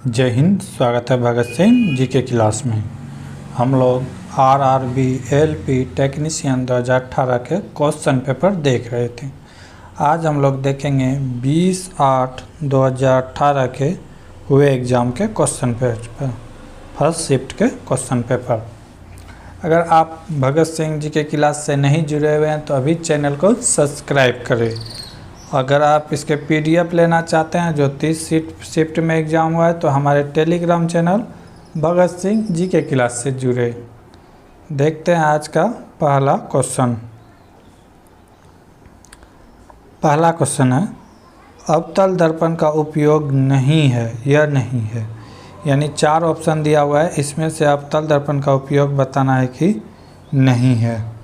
जय हिंद। स्वागत है भगत सिंह जी के क्लास में। हम लोग RRB LP टेक्नीशियन 2018 के क्वेश्चन पेपर देख रहे थे। आज हम लोग देखेंगे 20/8/2018 के हुए एग्ज़ाम के क्वेश्चन पेपर, फर्स्ट शिफ्ट के क्वेश्चन पेपर। अगर आप भगत सिंह जी के क्लास से नहीं जुड़े हुए हैं तो अभी चैनल को सब्सक्राइब करें। अगर आप इसके PDF लेना चाहते हैं जो 30 शिफ्ट में एग्ज़ाम हुआ है तो हमारे टेलीग्राम चैनल भगत सिंह जी के क्लास से जुड़े। देखते हैं आज का पहला क्वेश्चन। पहला क्वेश्चन है, अवतल दर्पण का उपयोग नहीं है या नहीं है। यानी 4 ऑप्शन दिया हुआ है, इसमें से अवतल दर्पण का उपयोग बताना है कि नहीं है।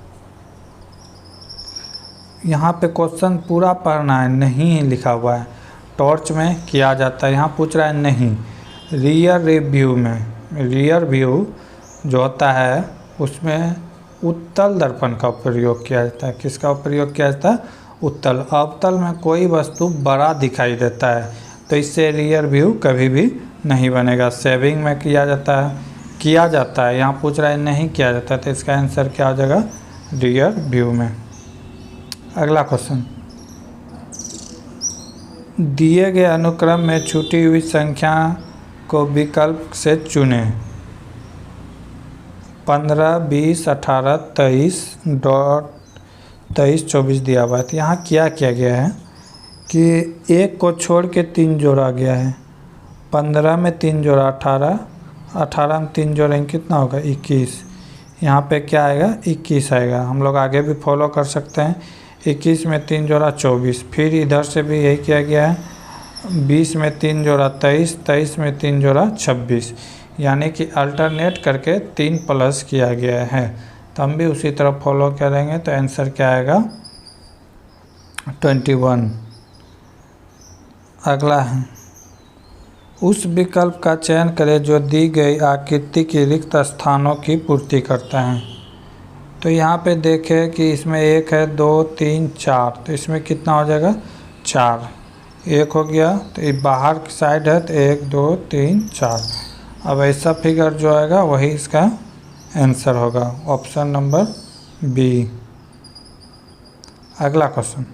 यहाँ पे क्वेश्चन पूरा पढ़ना है, नहीं लिखा हुआ है। टॉर्च में किया जाता है, यहाँ पूछ रहा है नहीं। रियर व्यू में, रियर व्यू जो होता है उसमें उत्तल दर्पण का प्रयोग किया जाता है। किसका प्रयोग किया जाता है? उत्तल। अवतल में कोई वस्तु बड़ा दिखाई देता है तो इससे रियर व्यू कभी भी नहीं बनेगा। सेविंग में किया जाता है, यहाँ पूछ रहा है नहीं किया जाता है तो इसका आंसर क्या हो जाएगा? रियर व्यू में। अगला क्वेश्चन, दिए गए अनुक्रम में छूटी हुई संख्या को विकल्प से चुनें। 15, 20, 18, 23, 24 दिया हुआ है। तो यहाँ क्या किया गया है कि एक को छोड़ के 3 जोड़ा गया है। 15 में 3 जोड़ा 18, 18 में 3 जोड़ेंगे कितना होगा? 21। यहाँ पे क्या आएगा? 21 आएगा। हम लोग आगे भी फॉलो कर सकते हैं। 21 में 3 जोड़ा 24। फिर इधर से भी यही किया गया है। 20 में 3 जोड़ा 23, 23 में 3 जोड़ा 26। यानी कि अल्टरनेट करके 3 प्लस किया गया है। तो हम भी उसी तरह फॉलो करेंगे तो आंसर क्या आएगा? 21। अगला है, उस विकल्प का चयन करें जो दी गई आकृति के रिक्त स्थानों की पूर्ति करता है। तो यहाँ पे देखें कि इसमें 1 है, 2, 3, 4। तो इसमें कितना हो जाएगा? 4। 1 हो गया तो ये बाहर की साइड है तो 1, 2, 3, 4। अब ऐसा फिगर जो आएगा वही इसका आंसर होगा, ऑप्शन नंबर बी। अगला क्वेश्चन,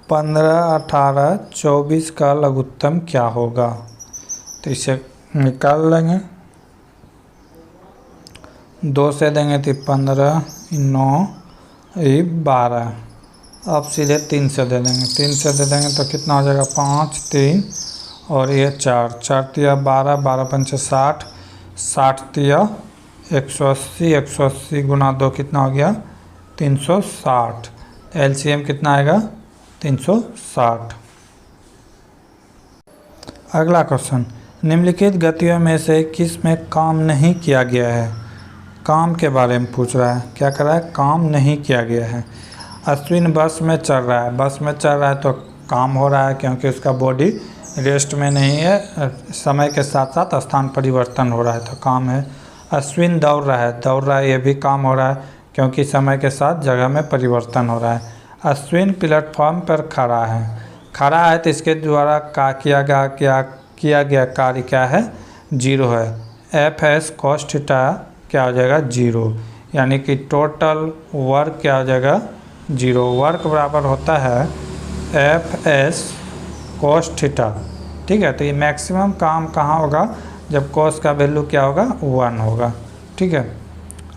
15, 18, 24 का लघुत्तम क्या होगा? तो इसे निकाल लेंगे। 2 से देंगे तो 15, 9, 12। अब सीधे 3 से दे देंगे। 3 से दे देंगे तो कितना हो जाएगा? 5, 3 और ये 4। 4 तिया 12, 12 पंचे 60, 60 तिया 180, 180 गुना 2 कितना हो गया? 360। LCM कितना आएगा? 360। अगला क्वेश्चन, निम्नलिखित गतियों में से किस में काम नहीं किया गया है? काम के बारे में पूछ रहा है। क्या कर रहा है? काम नहीं किया गया है। अश्विन बस में चढ़ रहा है। बस में चढ़ रहा है तो काम हो रहा है क्योंकि उसका बॉडी रेस्ट में नहीं है, समय के साथ साथ स्थान परिवर्तन हो रहा है तो काम है। अश्विन दौड़ रहा है, ये भी काम हो रहा है क्योंकि समय के साथ जगह में परिवर्तन हो रहा है। अश्विन प्लेटफॉर्म पर खड़ा है तो इसके द्वारा किया गया कार्य क्या है? 0 है। FS cos थीटा क्या हो जाएगा? 0। यानी कि टोटल वर्क क्या हो जाएगा? 0। वर्क बराबर होता है FS cos थीटा। ठीक है, तो ये मैक्सिमम काम कहाँ होगा? जब cos का वैल्यू क्या होगा? 1 होगा। ठीक है,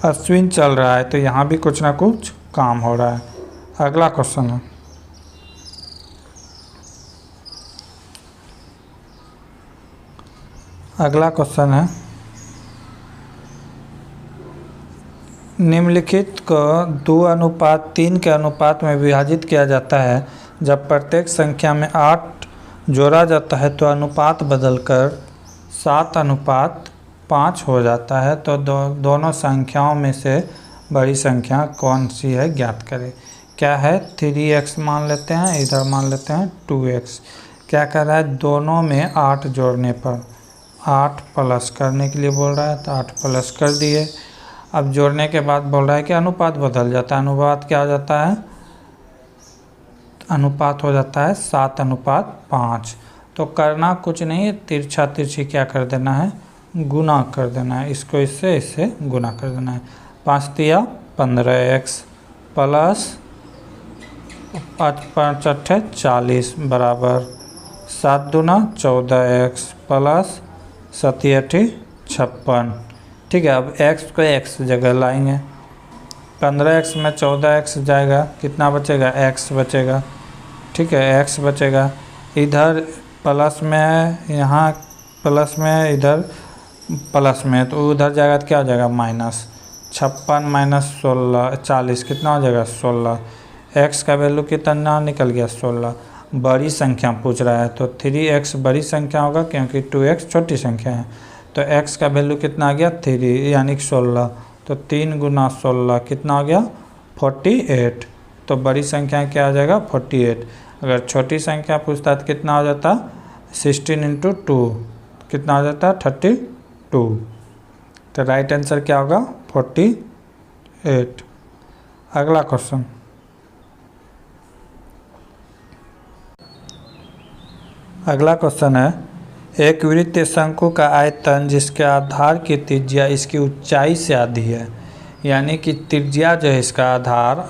अश्विन चल रहा है तो यहाँ भी कुछ ना कुछ काम हो रहा है। अगला क्वेश्चन है, निम्नलिखित को 2:3 के अनुपात में विभाजित किया जाता है। जब प्रत्येक संख्या में 8 जोड़ा जाता है तो अनुपात बदलकर 7:5 हो जाता है। तो दोनों संख्याओं में से बड़ी संख्या कौन सी है? ज्ञात करें। क्या है? 3x मान लेते हैं, इधर मान लेते हैं 2x। क्या कर रहा है? दोनों में 8 जोड़ने पर 8 प्लस करने के लिए बोल रहा है तो 8 प्लस कर दिए। अब जोड़ने के बाद बोल रहा है कि अनुपात बदल जाता है। अनुपात क्या हो जाता है? अनुपात हो जाता है 7:5। तो करना कुछ नहीं है, तिरछा तिरछी क्या कर देना है, गुना कर देना है, इसको इससे गुना कर देना है। 5 तिया 15x प्लस 5 5 अट्ठे 40 बराबर 7 दूना 14x प्लस 7 अट्ठी 56। ठीक है, अब x को x जगह लाएंगे। 15x में 14x जाएगा, कितना बचेगा, x बचेगा। ठीक है, x बचेगा। इधर प्लस में है, यहाँ प्लस में है, इधर प्लस में है, तो उधर जाएगा तो क्या हो जाएगा, माइनस। 56 माइनस 16 40 कितना हो जाएगा, 16। x का वैल्यू कितना निकल गया, 16। बड़ी संख्या पूछ रहा है तो 3x बड़ी संख्या होगा क्योंकि 2x छोटी संख्या है। तो x का वैल्यू कितना आ गया, 3 यानी कि 16। तो 3 गुना 16 कितना हो गया, 48। तो बड़ी संख्या क्या आ जाएगा, 48। अगर छोटी संख्या पूछता तो कितना हो जाता, 16 × 2 कितना हो जाता, 32। तो राइट आंसर क्या होगा, 48। अगला क्वेश्चन, अगला क्वेश्चन है, एक वृत्तीय शंकु का आयतन जिसके आधार की त्रिज्या इसकी ऊंचाई से आधी है, यानी कि त्रिज्या जो है इसका आधार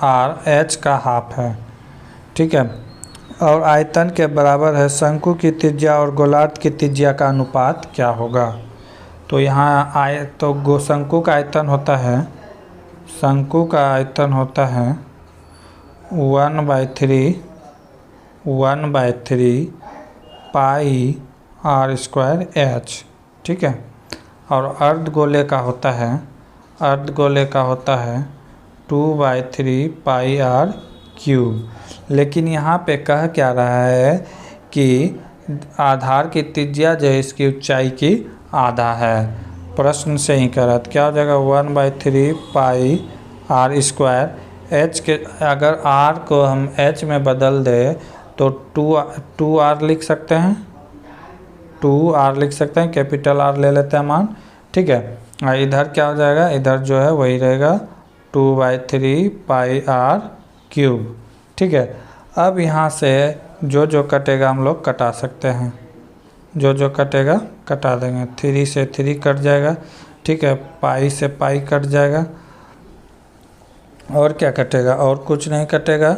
RH का हाफ है। ठीक है, और आयतन के बराबर है, शंकु की त्रिज्या और गोलार्ध की त्रिज्या का अनुपात क्या होगा। तो यहाँ तो शंकु का आयतन होता है, शंकु का आयतन होता है 1/3 पाई r² h। ठीक है, और अर्धगोले का होता है, अर्धगोले का होता है 2/3 पाई r³। लेकिन यहाँ पे कह क्या रहा है कि आधार की त्रिज्या जो है इसकी ऊंचाई की आधा है। प्रश्न से ही कह रहा है, क्या हो जाएगा, 1/3 पाई r²। h के अगर r को हम h में बदल दे तो 2r लिख सकते हैं, 2r लिख सकते हैं, कैपिटल R ले लेते हैं मान। ठीक है, और इधर क्या हो जाएगा, इधर जो है वही रहेगा 2/3 पाई r³। ठीक है, अब यहाँ से जो कटेगा हम लोग कटा सकते हैं, जो कटेगा कटा देंगे। 3 से 3 कट जाएगा। ठीक है, पाई से पाई कट जाएगा, और क्या कटेगा, और कुछ नहीं कटेगा,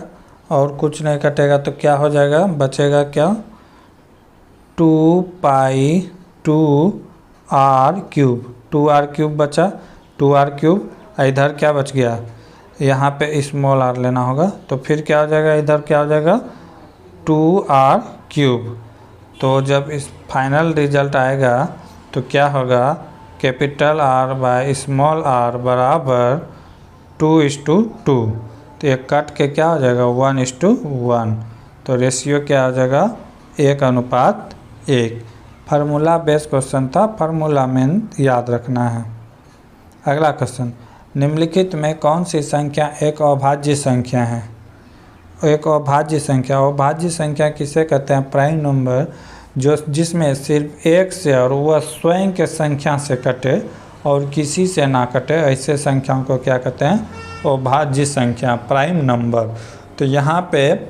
और कुछ नहीं कटेगा। तो क्या हो जाएगा, बचेगा क्या, 2 पाई 2r³ 2r³ बचा, 2r³। इधर क्या बच गया, यहाँ पे स्मॉल r लेना होगा, तो फिर क्या हो जाएगा, इधर क्या हो जाएगा 2r³। तो जब इस फाइनल रिजल्ट आएगा तो क्या होगा, capital R by small r बराबर 2:2। तो ये कट के क्या हो जाएगा, 1:1। तो रेशियो क्या हो जाएगा, 1:1। फार्मूला बेस्ड क्वेश्चन था, फार्मूला में याद रखना है। अगला क्वेश्चन, निम्नलिखित में कौन सी संख्या एक अभाज्य संख्या है। एक अभाज्य संख्या किसे कहते हैं, प्राइम नंबर जो जिसमें सिर्फ एक से और वह स्वयं के संख्या से कटे और किसी से ना कटे, ऐसे संख्याओं को क्या कहते हैं, अभाज्य संख्या, प्राइम नंबर। तो यहाँ पे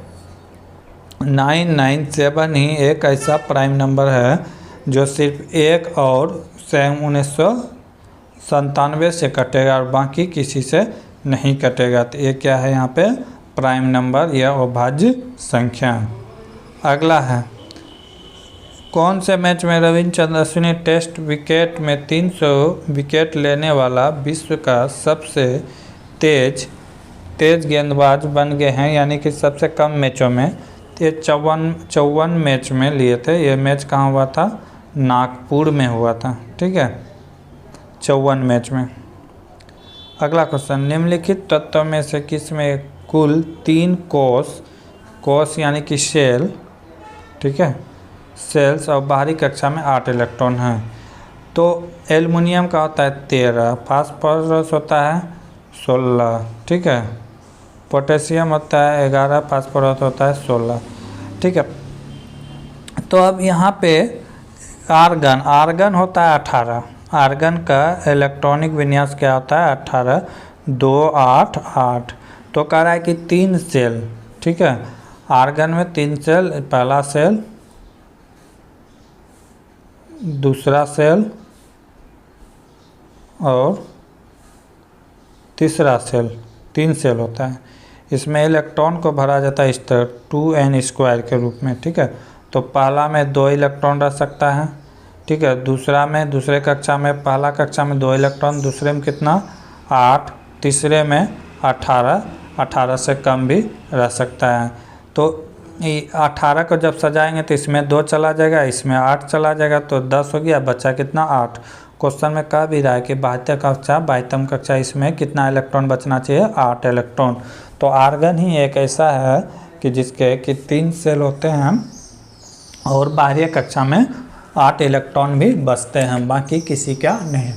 997 ही एक ऐसा प्राइम नंबर है जो सिर्फ एक और 1997 से कटेगा और बाकी किसी से नहीं कटेगा। तो ये क्या है यहाँ पे, प्राइम नंबर या अभाज्य संख्या। अगला है, कौन से मैच में रविचंद्रन अश्विन टेस्ट विकेट में 300 विकेट लेने वाला विश्व का सबसे तेज गेंदबाज बन गए हैं, यानी कि सबसे कम मैचों में। ये 54 मैच में लिए थे। ये मैच कहाँ हुआ था, नागपुर में हुआ था। ठीक है, 54 मैच में। अगला क्वेश्चन, निम्नलिखित तत्वों में से किसमें कुल 3 कोष यानी कि सेल, ठीक है, सेल्स और बाहरी कक्षा में 8 इलेक्ट्रॉन हैं। तो एल्युमिनियम का होता है 13, फास्फोरस होता है 16, ठीक है, पोटेशियम होता है 11, फास्फोरस होता है 16। ठीक है, तो अब यहाँ पे आर्गन होता है 18। आर्गन का इलेक्ट्रॉनिक विन्यास क्या होता है, 18 2 8 8। तो कह रहा है कि 3 सेल, ठीक है, आर्गन में 3 सेल, पहला सेल दूसरा सेल और तीसरा सेल, 3 सेल होता है। इसमें इलेक्ट्रॉन को भरा जाता है इस तरह 2n² के रूप में, ठीक है। तो पहला में 2 इलेक्ट्रॉन रह सकता है, ठीक है। दूसरा में, दूसरे कक्षा में, पहला कक्षा में 2 इलेक्ट्रॉन, दूसरे में कितना 8, तीसरे में 18 से कम भी रह सकता है। तो 18 को जब सजाएंगे तो इसमें 2 चला जाएगा, इसमें 8 चला जाएगा, तो 10 हो गया, बचा कितना 8। क्वेश्चन में कह भी रहा है कि बाह्य कक्षा, बाह्यतम कक्षा, इसमें कितना इलेक्ट्रॉन बचना चाहिए, 8 इलेक्ट्रॉन। तो आर्गन ही एक ऐसा है कि जिसके कि 3 सेल होते हैं और बाह्य कक्षा में 8 इलेक्ट्रॉन भी बचते हैं, बाकी किसी का नहीं।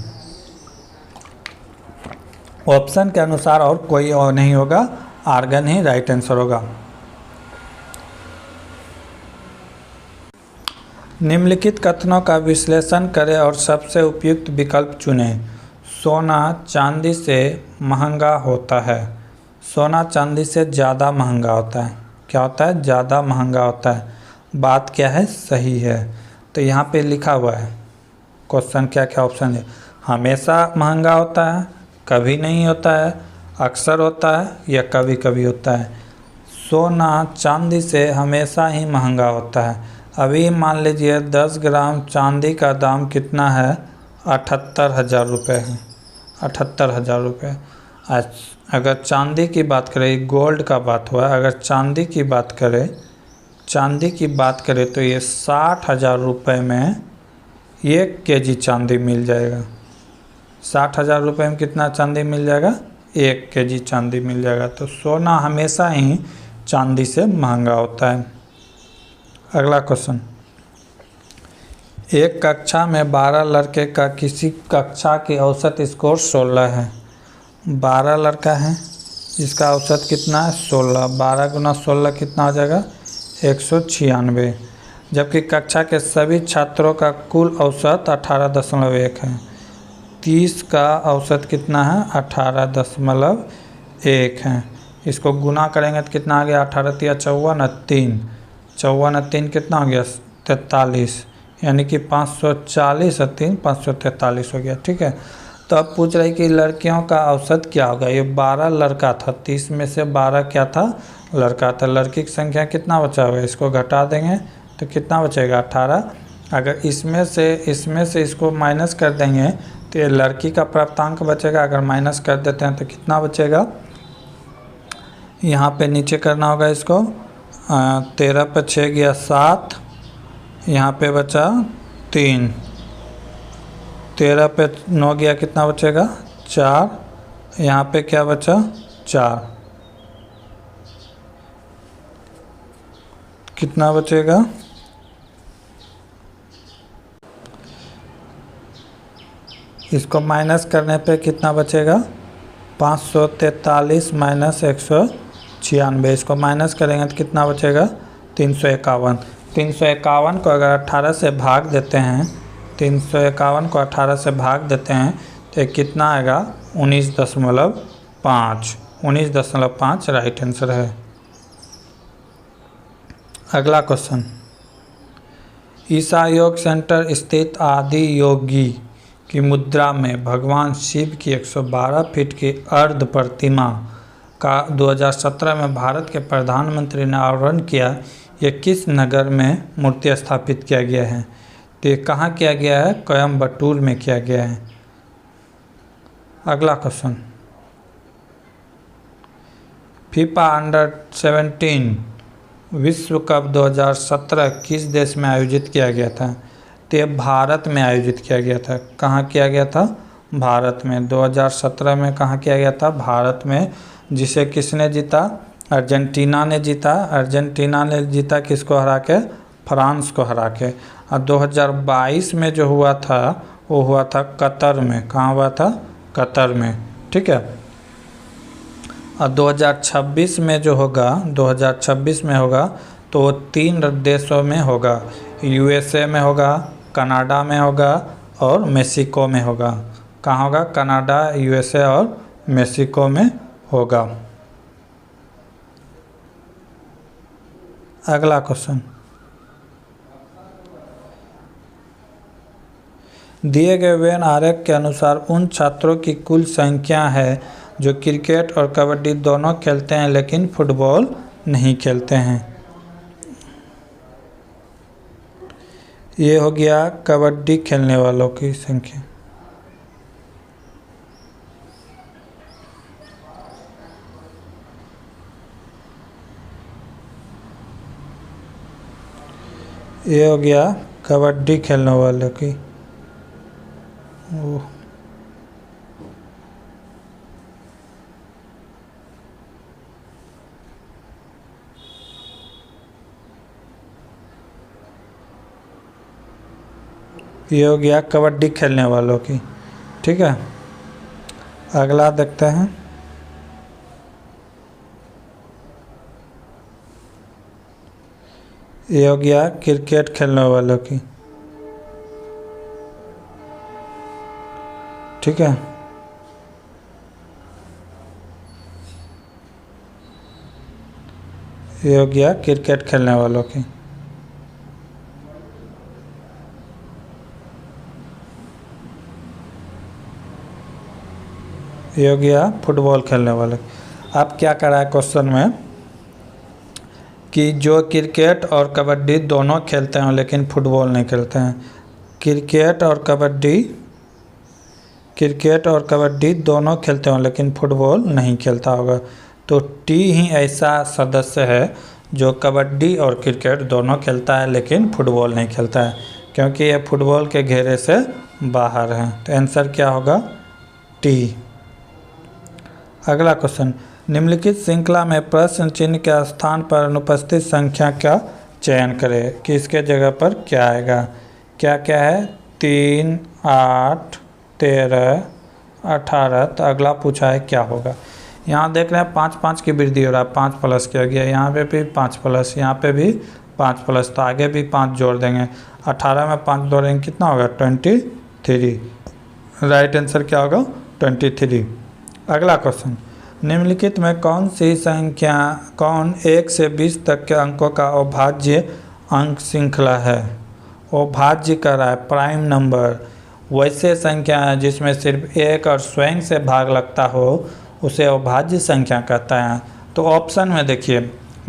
ऑप्शन के अनुसार और कोई और नहीं होगा, आर्गन ही राइट आंसर होगा। निम्नलिखित कथनों का विश्लेषण करें और सबसे उपयुक्त विकल्प चुनें। सोना चांदी से महंगा होता है। सोना चांदी से ज़्यादा महंगा होता है। क्या होता है? ज़्यादा महंगा होता है। बात क्या है? सही है। तो यहाँ पे लिखा हुआ है क्वेश्चन क्या क्या ऑप्शन है। हमेशा महंगा होता है, कभी नहीं होता है, अक्सर होता है या कभी कभी होता है। सोना चांदी से हमेशा ही महंगा होता है। अभी मान लीजिए 10 ग्राम चांदी का दाम कितना है? 78,000 रुपये है। 78,000 रुपये। अगर चांदी की बात करें, गोल्ड का बात हुआ, अगर चांदी की बात करें तो ये 60,000 रुपये में 1 केजी चांदी मिल जाएगा। 60,000 रुपये में कितना चांदी मिल जाएगा? 1 केजी चांदी मिल जाएगा। तो सोना हमेशा ही चांदी से महंगा होता है। अगला क्वेश्चन, एक कक्षा में 12 लड़के का किसी कक्षा की औसत स्कोर 16 है। 12 लड़का है, इसका औसत कितना है? 16। 12 गुना 16 कितना हो जाएगा? 196। जबकि कक्षा के सभी छात्रों का कुल औसत 18.1 है। 30 का औसत कितना है? 18.1 है। इसको गुना करेंगे तो कितना आ गया? 18 × 54 3, 54 3 कितना हो गया? 43, यानी कि 540 और 3 543 हो गया, ठीक है। तो अब पूछ रही कि लड़कियों का औसत क्या होगा। ये 12 लड़का था, 30 में से 12 क्या था? लड़का था। लड़की की संख्या कितना बचा हुआ है? इसको घटा देंगे तो कितना बचेगा? 18। अगर इसमें से इसको माइनस कर देंगे तो ये लड़की का प्राप्तांक बचेगा। अगर माइनस कर देते हैं तो कितना बचेगा? यहाँ पे नीचे करना होगा इसको। 13 पे 6 गया 7, यहाँ पे बचा 3, 13 पे 9 गया कितना बचेगा? 4, यहाँ पे क्या बचा? 4, कितना बचेगा? इसको माइनस करने पे कितना बचेगा? 543 माइनस 196। इसको माइनस करेंगे तो कितना बचेगा? 351। 351 को अगर 18 से भाग देते हैं, 351 को 18 से भाग देते हैं तो कितना आएगा? 19.5। 19.5 राइट आंसर है। अगला क्वेश्चन, ईसा योग सेंटर स्थित आदि योगी की मुद्रा में भगवान शिव की 112 फीट की अर्ध प्रतिमा का 2017 में भारत के प्रधानमंत्री ने अनावरण किया। यह किस नगर में मूर्ति स्थापित किया गया है? तो ये कहाँ किया गया है? कोयम्बटूर में किया गया है। अगला क्वेश्चन, फीफा अंडर-17 विश्व कप 2017 किस देश में आयोजित किया गया था? तो ये भारत में आयोजित किया गया था। कहाँ किया गया था? भारत में। 2017 में कहाँ किया गया था? भारत में। जिसे किसने जीता? अर्जेंटीना ने जीता। अर्जेंटीना ने जीता किसको हरा के? फ्रांस को हरा के। और 2022 में जो हुआ था वो हुआ था कतर में। कहाँ हुआ था? कतर में, ठीक है। और 2026 में जो होगा, 2026 में होगा तो वो 3 देशों में होगा। यूएसए में होगा, कनाडा में होगा और मेक्सिको में होगा। कहाँ होगा? कनाडा, यूएसए और मेक्सिको में होगा। अगला क्वेश्चन, दिए गए वेन आरेख के अनुसार उन छात्रों की कुल संख्या है जो क्रिकेट और कबड्डी दोनों खेलते हैं लेकिन फुटबॉल नहीं खेलते हैं। ये हो गया कबड्डी खेलने वालों की संख्या। ये हो गया कबड्डी खेलने वालों की। ये हो गया कबड्डी खेलने वालों की। ठीक है, अगला देखते हैं। ये हो गया क्रिकेट खेलने वालों की। ठीक है, ये हो गया क्रिकेट खेलने वालों की। ये हो गया फुटबॉल खेलने वाले। अब क्या करा है क्वेश्चन में कि जो क्रिकेट और कबड्डी दोनों खेलते हैं लेकिन फुटबॉल नहीं खेलते हैं। क्रिकेट और कबड्डी दोनों खेलते हैं लेकिन फुटबॉल नहीं खेलता होगा। तो टी ही ऐसा सदस्य है जो कबड्डी और क्रिकेट दोनों खेलता है लेकिन फुटबॉल नहीं खेलता है, क्योंकि ये फुटबॉल के घेरे से बाहर है। तो आंसर क्या होगा? टी। अगला क्वेश्चन, निम्नलिखित श्रृंखला में प्रश्न चिन्ह के स्थान पर अनुपस्थित संख्या का चयन करें कि इसके जगह पर क्या आएगा। क्या क्या है? 3, 8, 13, 18। तो अगला पूछा है क्या होगा। यहाँ देख रहे हैं 5 की वृद्धि हो रहा है, 5 प्लस किया गया, यहाँ पे भी 5 प्लस, यहाँ पे भी 5 प्लस, तो आगे भी 5 जोड़ देंगे। 18 में 5 जोड़ेंगे कितना होगा? 23। राइट आंसर क्या होगा? 23। अगला क्वेश्चन, निम्नलिखित में कौन 1 से 20 तक के अंकों का अभाज्य अंक श्रृंखला है? अभाज्य कर रहा है प्राइम नंबर। वैसे संख्या है जिसमें सिर्फ एक और स्वयं से भाग लगता हो उसे अभाज्य संख्या कहता है। तो ऑप्शन में देखिए,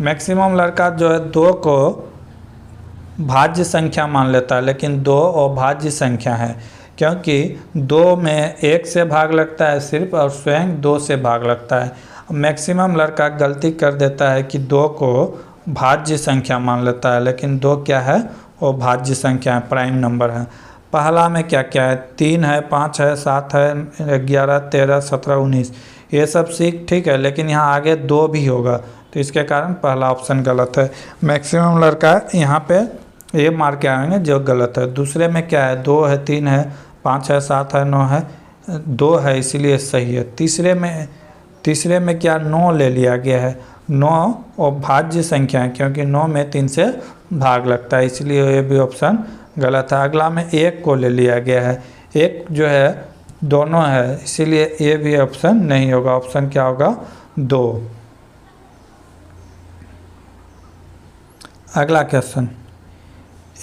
मैक्सिमम लड़का जो है 2 को भाज्य संख्या मान लेता है, लेकिन 2 अभाज्य संख्या है, क्योंकि 2 में 1 से भाग लगता है सिर्फ और स्वयं 2 से भाग लगता है। मैक्सिमम लड़का गलती कर देता है कि 2 को भाज्य संख्या मान लेता है, लेकिन 2 क्या है? वो भाज्य संख्या है, प्राइम नंबर है। पहला में क्या क्या है? 3 है, 5 है, 7 है, 11, 13, 17, 19। ये सब ठीक है, लेकिन यहाँ आगे 2 भी होगा, तो इसके कारण पहला ऑप्शन गलत है। मैक्सिमम लड़का यहाँ पे ये मार के आएंगे जो गलत है। दूसरे में क्या है? 2 है, 3 है, 5 है, 7 है, 9 है, 2 है, इसीलिए सही है। तीसरे में क्या? 9 ले लिया गया है। 9 और भाज्य संख्या है, क्योंकि 9 में 3 से भाग लगता है, इसलिए ये भी ऑप्शन गलत है। अगला में 1 को ले लिया गया है। 1 जो है दोनों है, इसीलिए ये भी ऑप्शन नहीं होगा। ऑप्शन क्या होगा? 2। अगला क्वेश्चन,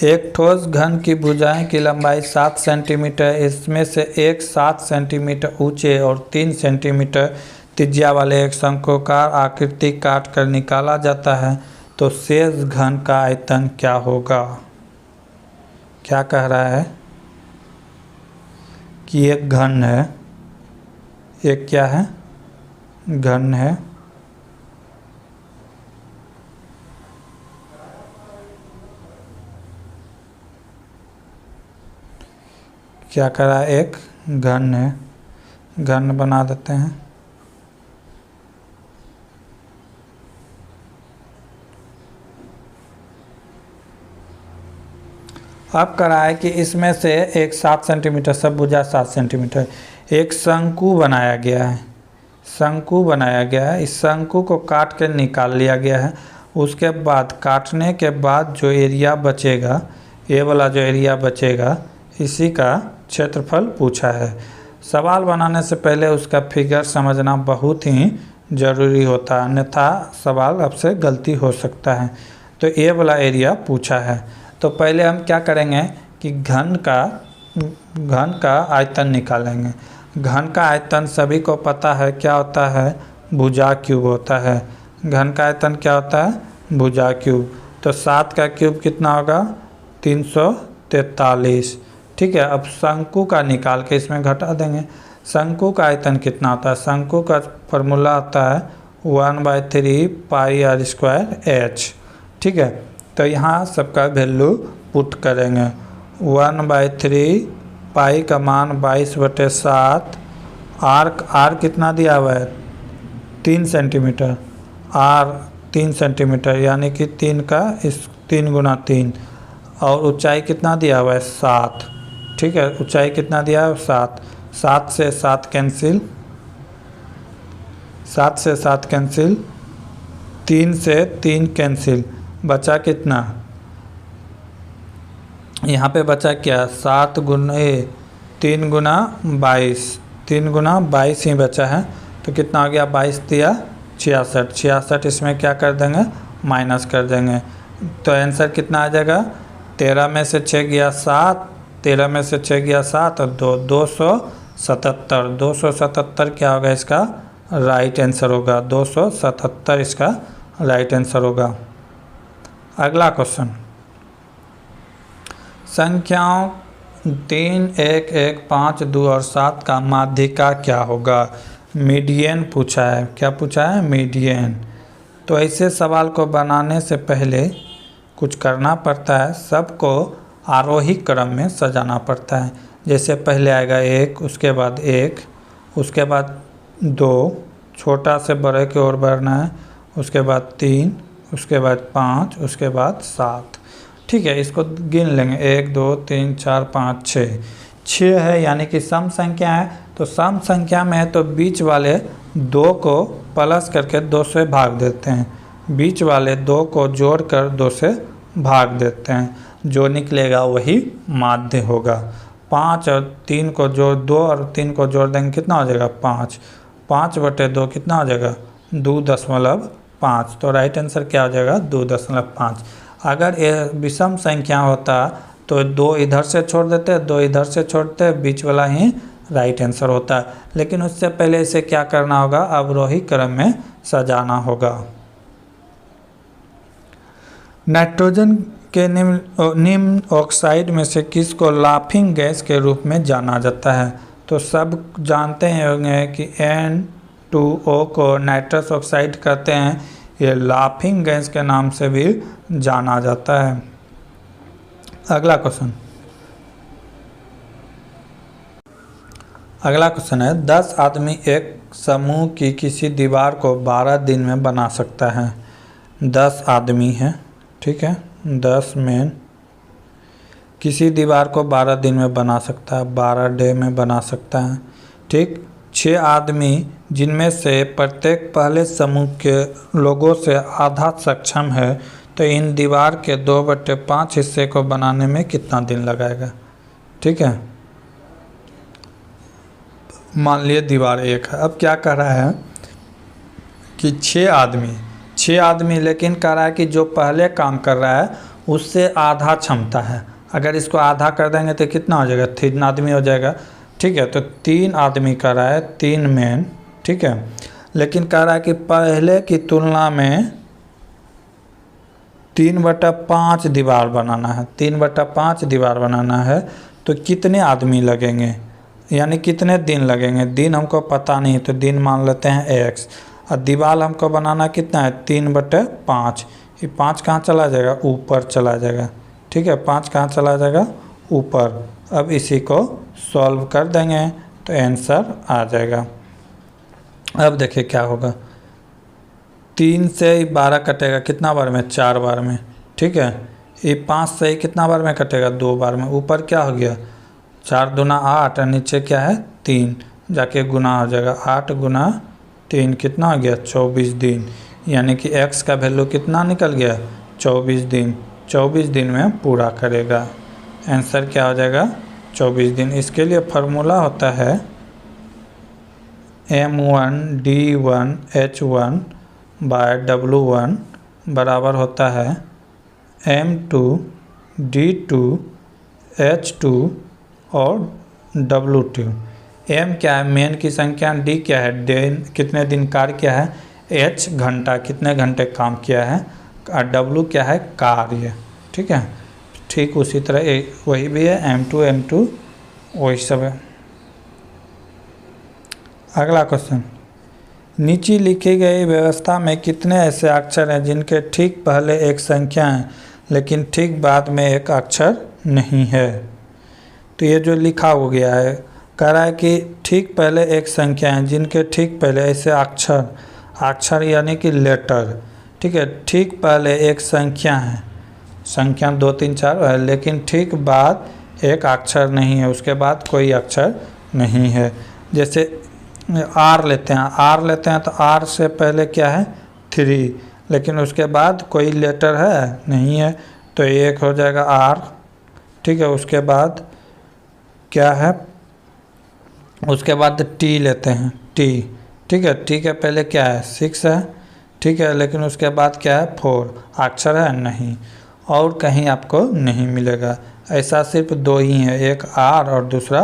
एक ठोस घन की भुजाएं की लंबाई 7 सेंटीमीटर, इसमें से एक 7 सेंटीमीटर ऊंचे और 3 सेंटीमीटर त्रिज्या वाले एक शंक्वाकार आकृति काट कर निकाला जाता है, तो शेष घन का आयतन क्या होगा? क्या कह रहा है कि एक घन है, एक क्या है? घन है, क्या कह रहा है? एक घन है, घन बना देते हैं। अब करा है कि इसमें से एक 7 सेंटीमीटर, सब भुजा 7 सेंटीमीटर, एक शंकु बनाया गया है। शंकु बनाया गया है, इस शंकु को काट कर निकाल लिया गया है। उसके बाद काटने के बाद जो एरिया बचेगा, ये वाला जो एरिया बचेगा, इसी का क्षेत्रफल पूछा है। सवाल बनाने से पहले उसका फिगर समझना बहुत ही ज़रूरी होता है, अन्यथा सवाल आपसे गलती हो सकता है। तो ये वाला एरिया पूछा है, तो पहले हम क्या करेंगे कि घन का घन का आयतन निकालेंगे। घन का आयतन सभी को पता है क्या होता है, भुजा क्यूब होता है। घन का आयतन क्या होता है, भुजा क्यूब। तो 7 का क्यूब कितना होगा, 343। ठीक है, अब शंकु का निकाल के इसमें घटा देंगे। शंकु का आयतन कितना होता है, शंकु का फॉर्मूला होता है 1/3 पाई r स्क्वायर h। ठीक है, तो यहाँ सबका वैल्यू पुट करेंगे। 1/3 पाई का मान 22/7, आर कितना दिया हुआ है, 3 सेंटीमीटर, आर 3 सेंटीमीटर यानी कि 3 का 3 गुना 3, और ऊंचाई कितना दिया हुआ है, 7। ठीक है, ऊंचाई कितना दिया है, 7। 7 से 7 कैंसिल, 7 से 7 कैंसिल, 3 से 3 कैंसिल, बचा कितना, यहाँ पे बचा क्या, 7 गुना 3 गुना 22, 3 गुना 22 ही बचा है। तो कितना हो गया, 22 दिया 66, 66 इसमें क्या कर देंगे, माइनस कर देंगे। तो आंसर कितना आ जाएगा, 13 में से 6 गया 7, 13 में से 6 गया 7 और 277। 277 क्या होगा, इसका राइट आंसर होगा। 277 इसका राइट आंसर होगा। अगला क्वेश्चन, संख्याओं 3, 1, 1, 5, 2 और 7 का माध्यिका क्या होगा। मीडियन पूछा है, क्या पूछा है, मीडियन। तो ऐसे सवाल को बनाने से पहले कुछ करना पड़ता है, सबको आरोही क्रम में सजाना पड़ता है। जैसे पहले आएगा 1, उसके बाद 1, उसके बाद 2, छोटा से बड़े की ओर बढ़ना है, उसके बाद 3, उसके बाद 5, उसके बाद 7। ठीक है, इसको गिन लेंगे, 1, 2, 3, 4, 5, 6। 6 है यानी कि सम संख्या है। तो सम संख्या में है तो बीच वाले 2 को प्लस करके 2 से भाग देते हैं, बीच वाले 2 को जोड़कर 2 से भाग देते हैं, जो निकलेगा वही माध्य होगा। 5 और 3 को जोड़, 2 और 3 को जोड़ देंगे, कितना हो जाएगा, 5। 5/2 कितना हो जाएगा, 2.5। तो राइट आंसर क्या हो जाएगा, 2.5। अगर ये विषम संख्या होता तो 2 इधर से छोड़ देते, 2 इधर से छोड़ते, बीच वाला ही राइट आंसर होता है। लेकिन उससे पहले इसे क्या करना होगा, अवरोही क्रम में सजाना होगा। नाइट्रोजन के निम्न ऑक्साइड में से किसको लाफिंग गैस के रूप में जाना जाता है। तो सब जानते होंगे कि N2O को नाइट्रस ऑक्साइड कहते हैं, ये लाफिंग गैस के नाम से भी जाना जाता है। अगला क्वेश्चन, अगला क्वेश्चन है 10 आदमी एक समूह की किसी दीवार को 12 दिन में बना सकता है। 10 आदमी हैं, ठीक है, 10 मैन किसी दीवार को 12 दिन में बना सकता है, 12 डे में बना सकता है। ठीक, 6 आदमी जिनमें से प्रत्येक पहले समूह के लोगों से आधा सक्षम है, तो इन दीवार के 2/5 हिस्से को बनाने में कितना दिन लगाएगा। ठीक है, मान लिए दीवार 1 है। अब क्या कह रहा है कि 6 आदमी, लेकिन कह रहा है कि जो पहले काम कर रहा है उससे आधा क्षमता है। अगर इसको आधा कर देंगे तो कितना हो जाएगा, 3 आदमी हो जाएगा। ठीक है, तो 3 आदमी कर रहा है, 3 मैन। ठीक है, लेकिन कह रहा है कि पहले की तुलना में 3/5 दीवार बनाना है, 3/5 दीवार बनाना है। तो कितने आदमी लगेंगे, यानी कितने दिन लगेंगे। दिन हमको पता नहीं, तो दिन मान लेते हैं x, और दीवार हमको बनाना कितना है, 3/5। ये 5 कहाँ चला जाएगा, ऊपर चला जाएगा। ठीक है, 5 कहाँ चला जाएगा, ऊपर। अब इसी को सॉल्व कर देंगे तो आंसर आ जाएगा। अब देखिए क्या होगा, 3 से 12 कटेगा कितना बार में, 4 बार में। ठीक है, ये 5 से कितना बार में कटेगा, 2 बार में। ऊपर क्या हो गया, 4 दूना 8 और नीचे क्या है, 3, जाके गुना हो जाएगा। 8 गुना 3 कितना हो गया, 24 दिन। यानी कि x का वैल्यू कितना निकल गया, 24 दिन। 24 दिन में पूरा करेगा। आंसर क्या हो जाएगा, 24 दिन। इसके लिए फार्मूला होता है M1D1H1/W1 बराबर होता है M2D2H2 और W2। M क्या है, मेन की संख्या, D क्या है, दिन कितने दिन कार्य क्या है, H घंटा कितने घंटे काम किया है, और W क्या है, कार्य। ठीक है, ठीक उसी तरह वही भी है, M2 वही सब है। अगला क्वेश्चन, नीचे लिखी गई व्यवस्था में कितने ऐसे अक्षर हैं जिनके ठीक पहले एक संख्या है लेकिन ठीक बाद में एक अक्षर नहीं है। तो ये जो लिखा हो गया है, कह रहा है कि ठीक पहले एक संख्या है जिनके ठीक पहले ऐसे अक्षर यानी कि लेटर, ठीक है, ठीक पहले एक संख्या है, संख्या 2 3 4 है, लेकिन ठीक बाद एक अक्षर नहीं है, उसके बाद कोई अक्षर नहीं है। जैसे R लेते हैं तो R से पहले क्या है, 3, लेकिन उसके बाद कोई लेटर है नहीं है, तो एक हो जाएगा R। ठीक है, उसके बाद क्या है, उसके बाद T लेते हैं, T, ठीक है, T के पहले क्या है, 6 है, ठीक है, लेकिन उसके बाद क्या है, 4, अक्षर है नहीं, और कहीं आपको नहीं मिलेगा। ऐसा सिर्फ 2 ही है, एक R और दूसरा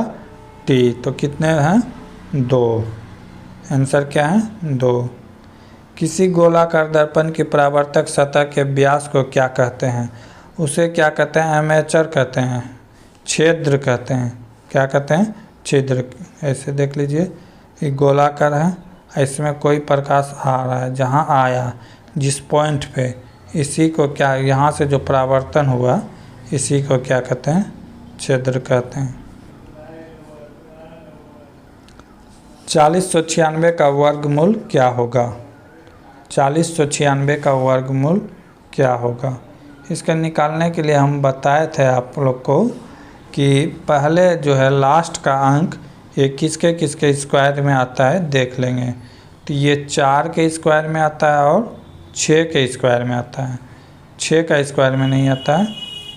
T, तो कितने हैं, 2। आंसर क्या है, 2। किसी गोलाकार दर्पण की परावर्तक सतह के व्यास को क्या कहते हैं, उसे क्या कहते हैं, एमेचर कहते हैं, छिद्र कहते हैं, क्या कहते हैं, छिद्र। ऐसे देख लीजिए, ये गोलाकार है, इसमें कोई प्रकाश आ रहा है, जहाँ आया जिस पॉइंट पे, इसी को क्या, यहाँ से जो परावर्तन हुआ इसी को क्या कहते हैं, छिद्र कहते हैं। 4096 का वर्गमूल क्या होगा, 4096 का वर्गमूल क्या होगा। इसका निकालने के लिए हम बताए थे आप लोग को कि पहले जो है लास्ट का अंक ये किसके किसके स्क्वायर में आता है देख लेंगे। तो ये 4 के स्क्वायर में आता है और 6 के स्क्वायर में आता है, 6 का स्क्वायर में नहीं आता है,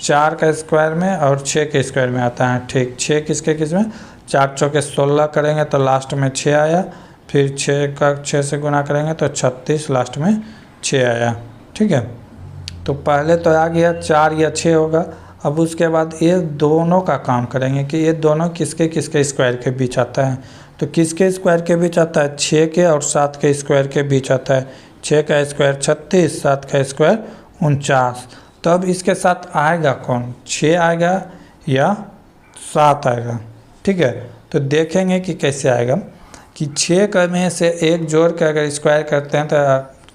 4 का स्क्वायर में और 6 के स्क्वायर में आता है। ठीक, 6 किसके किस में, 4 चौके 16 करेंगे तो लास्ट में 6 आया, फिर 6 का 6 से गुना करेंगे तो 36, लास्ट में 6 आया। ठीक है, तो पहले तो आ गया 4 या 6 होगा। अब उसके बाद ये दोनों का काम करेंगे कि ये दोनों किसके किसके स्क्वायर के बीच आता है। तो किसके स्क्वायर के बीच आता है, 6 के और 7 के स्क्वायर के बीच आता है। 6 का स्क्वायर 36, 7 का स्क्वायर 49। तब इसके साथ आएगा कौन, 6 आएगा या 7 आएगा। ठीक है, तो देखेंगे कि कैसे आएगा कि 6 का में से एक जोड़ के अगर स्क्वायर करते हैं तो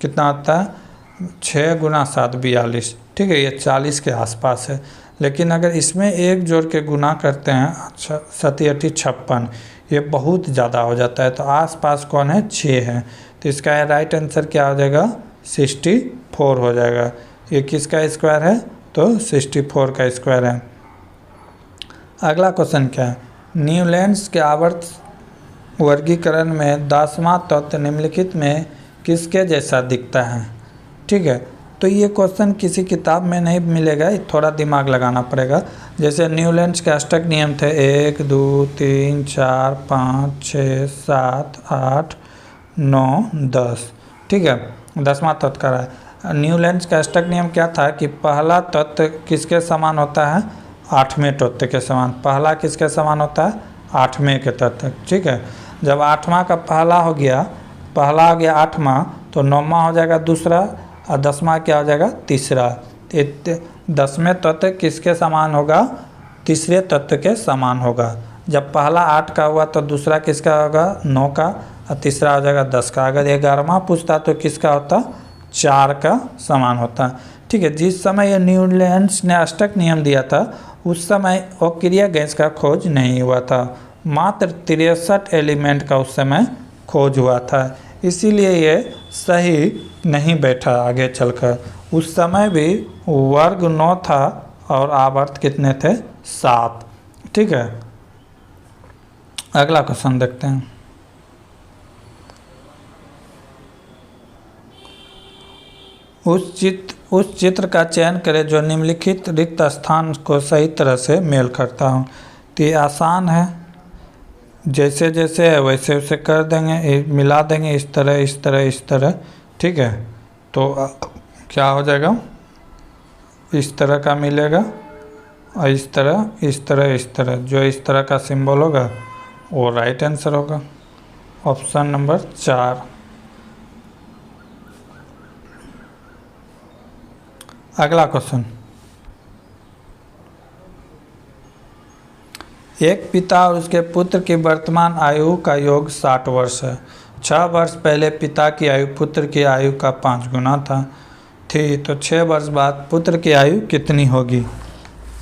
कितना आता है, 6 गुना 7 42। ठीक है, ये 40 के आसपास है। लेकिन अगर इसमें एक जोड़ के गुना करते हैं, अच्छा 7 8 56, ये बहुत ज़्यादा हो जाता है। तो आसपास कौन है, 6 है। तो इसका राइट आंसर क्या हो जाएगा, 64 हो जाएगा। ये किसका स्क्वायर है, तो 64 का स्क्वायर है। अगला क्वेश्चन क्या है, न्यूलैंड्स के आवर्त वर्गीकरण में 10वां तत्व निम्नलिखित में किसके जैसा दिखता है। ठीक है, तो ये क्वेश्चन किसी किताब में नहीं मिलेगा, थोड़ा दिमाग लगाना पड़ेगा। जैसे न्यूलैंड्स के अष्टक नियम थे 1 2 3 4 5 6 7 8 9 10। ठीक है, 10वां तत्व का है। न्यूलैंड्स का अष्टक नियम क्या था कि पहला तत्व किसके समान होता है, 8वें तत्व के समान। पहला किसके समान होता है, 8वें के तत्व। ठीक है, जब 8वां का पहला हो गया 8वां, तो 9वां हो जाएगा दूसरा, और 10वां क्या हो जाएगा, तीसरा। 10वें तत्व किसके समान होगा, तीसरे तत्व के समान होगा। जब पहला 8 का हुआ तो दूसरा किसका होगा, 9 का, और तीसरा हो जाएगा 10 का। अगर 11वां पूछता तो किसका होता, 4 का समान होता। ठीक है, जिस समय ये न्यूलैंड्स ने अष्टक नियम दिया था उस समय अक्रिय गैस का खोज नहीं हुआ था, मात्र 63 एलिमेंट का उस समय खोज हुआ था। इसीलिए ये सही नहीं बैठा आगे चलकर। उस समय भी वर्ग 9 था और आवर्त कितने थे, 7। ठीक है, अगला क्वेश्चन देखते हैं। उस चित्र का चयन करें जो निम्नलिखित रिक्त स्थान को सही तरह से मेल करता हो। तो ये आसान है, जैसे जैसे है वैसे वैसे कर देंगे, मिला देंगे इस तरह इस तरह इस तरह। ठीक है, तो क्या हो जाएगा, इस तरह का मिलेगा और इस तरह जो इस तरह का सिंबल होगा वो राइट आंसर होगा। Option number 4। अगला क्वेश्चन, एक पिता और उसके पुत्र की वर्तमान आयु का योग 60 वर्ष है। 6 वर्ष पहले पिता की आयु पुत्र की आयु का 5 गुना था। ठीक, तो 6 वर्ष बाद पुत्र की आयु कितनी होगी?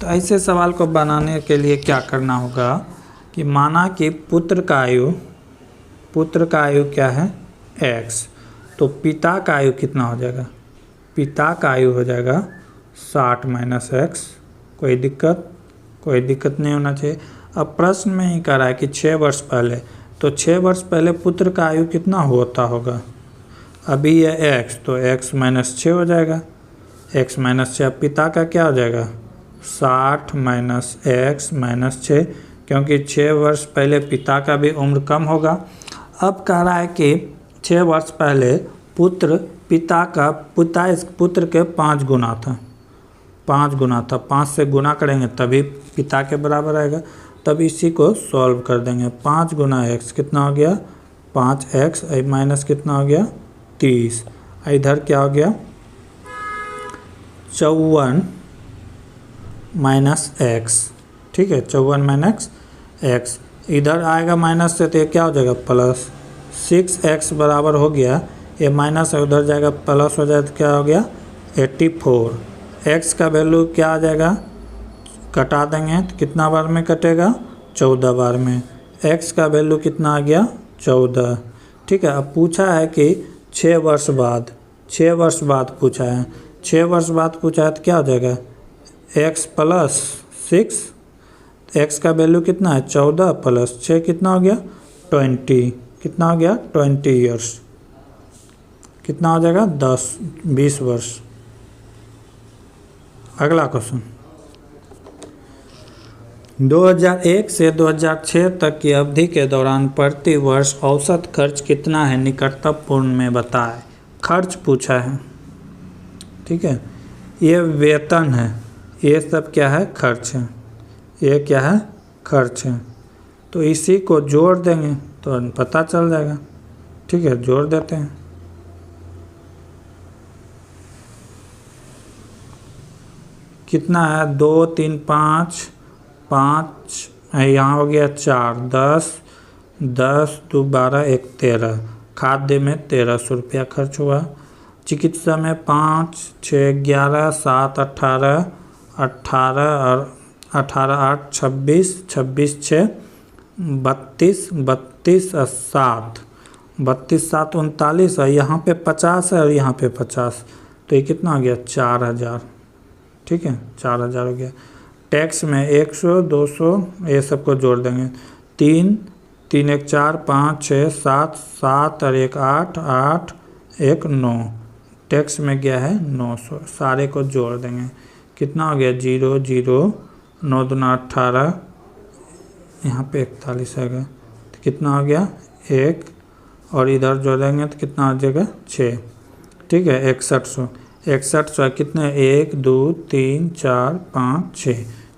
तो ऐसे सवाल को बनाने के लिए क्या करना होगा कि माना कि पुत्र का आयु क्या है x, तो पिता का आयु कितना हो जाएगा? पिता का आयु हो जाएगा 60 माइनस x। कोई दिक्कत नहीं होना चाहिए। अब प्रश्न में ही कह रहा है कि 6 वर्ष पहले, तो 6 वर्ष पहले पुत्र का आयु कितना होता होगा? अभी ये x, तो x माइनस 6 हो जाएगा। x माइनस 6, पिता का क्या हो जाएगा? 60 माइनस x माइनस 6, क्योंकि 6 वर्ष पहले पिता का भी उम्र कम होगा। अब कह रहा है कि 6 वर्ष पहले पुत्र के 5 गुना था। 5 से गुना करेंगे तभी पिता के बराबर आएगा। तब इसी को सॉल्व कर देंगे। 5 गुना x कितना हो गया? 5x माइनस कितना हो गया? 30। इधर क्या हो गया? 54 माइनस x। ठीक है, 54 माइनस x। इधर आएगा माइनस से, तो ये क्या हो जाएगा? प्लस। 6x बराबर हो गया, ये माइनस है उधर जाएगा प्लस हो जाए तो क्या हो गया? 84। x का वैल्यू क्या आ जाएगा? कटा देंगे तो कितना बार में कटेगा? 14 बार में। x का वैल्यू कितना आ गया? 14। ठीक है, अब पूछा है कि 6 वर्ष बाद पूछा है। 6 वर्ष बाद पूछा है तो क्या हो जाएगा? x plus 6। x का वैल्यू कितना है? 14 प्लस 6 कितना हो गया? 20। कितना हो गया? 20 ईयर्स। कितना हो जाएगा? 20 वर्ष। अगला क्वेश्चन, 2001 से 2006 तक की अवधि के दौरान प्रति वर्ष औसत खर्च कितना है? निकटतम पूर्ण में बताएं। खर्च पूछा है। ठीक है, ये वेतन है, ये सब क्या है? खर्च है। ये क्या है? खर्च है। तो इसी को जोड़ देंगे तो पता चल जाएगा। ठीक है, जोड़ देते हैं। कितना है? 2 3 5 यहाँ हो गया 4, 10 2 12 1 13। खाद्य में 1300 रुपया खर्च हुआ। चिकित्सा में 5 6 11 7 18 और 18 8 26 26 6 32 और 7 32 7 39 और यहाँ पे 50 है और यहाँ पे 50, तो ये कितना हो गया? 4000। ठीक है, 4000 हो गया। टैक्स में 100 200 ये सबको जोड़ देंगे। 3 3 1 4 5 6 7 7 और 1 8 8 1 9। टैक्स में गया है 900। सारे को जोड़ देंगे। कितना हो गया? 0 0 9 दूना 18, यहाँ पे 41 आएगा तो कितना हो गया? 1 और इधर जोड़ेंगे तो कितना हो जाएगा? 6। ठीक है, 6100 कितने? 1 2 3 4 5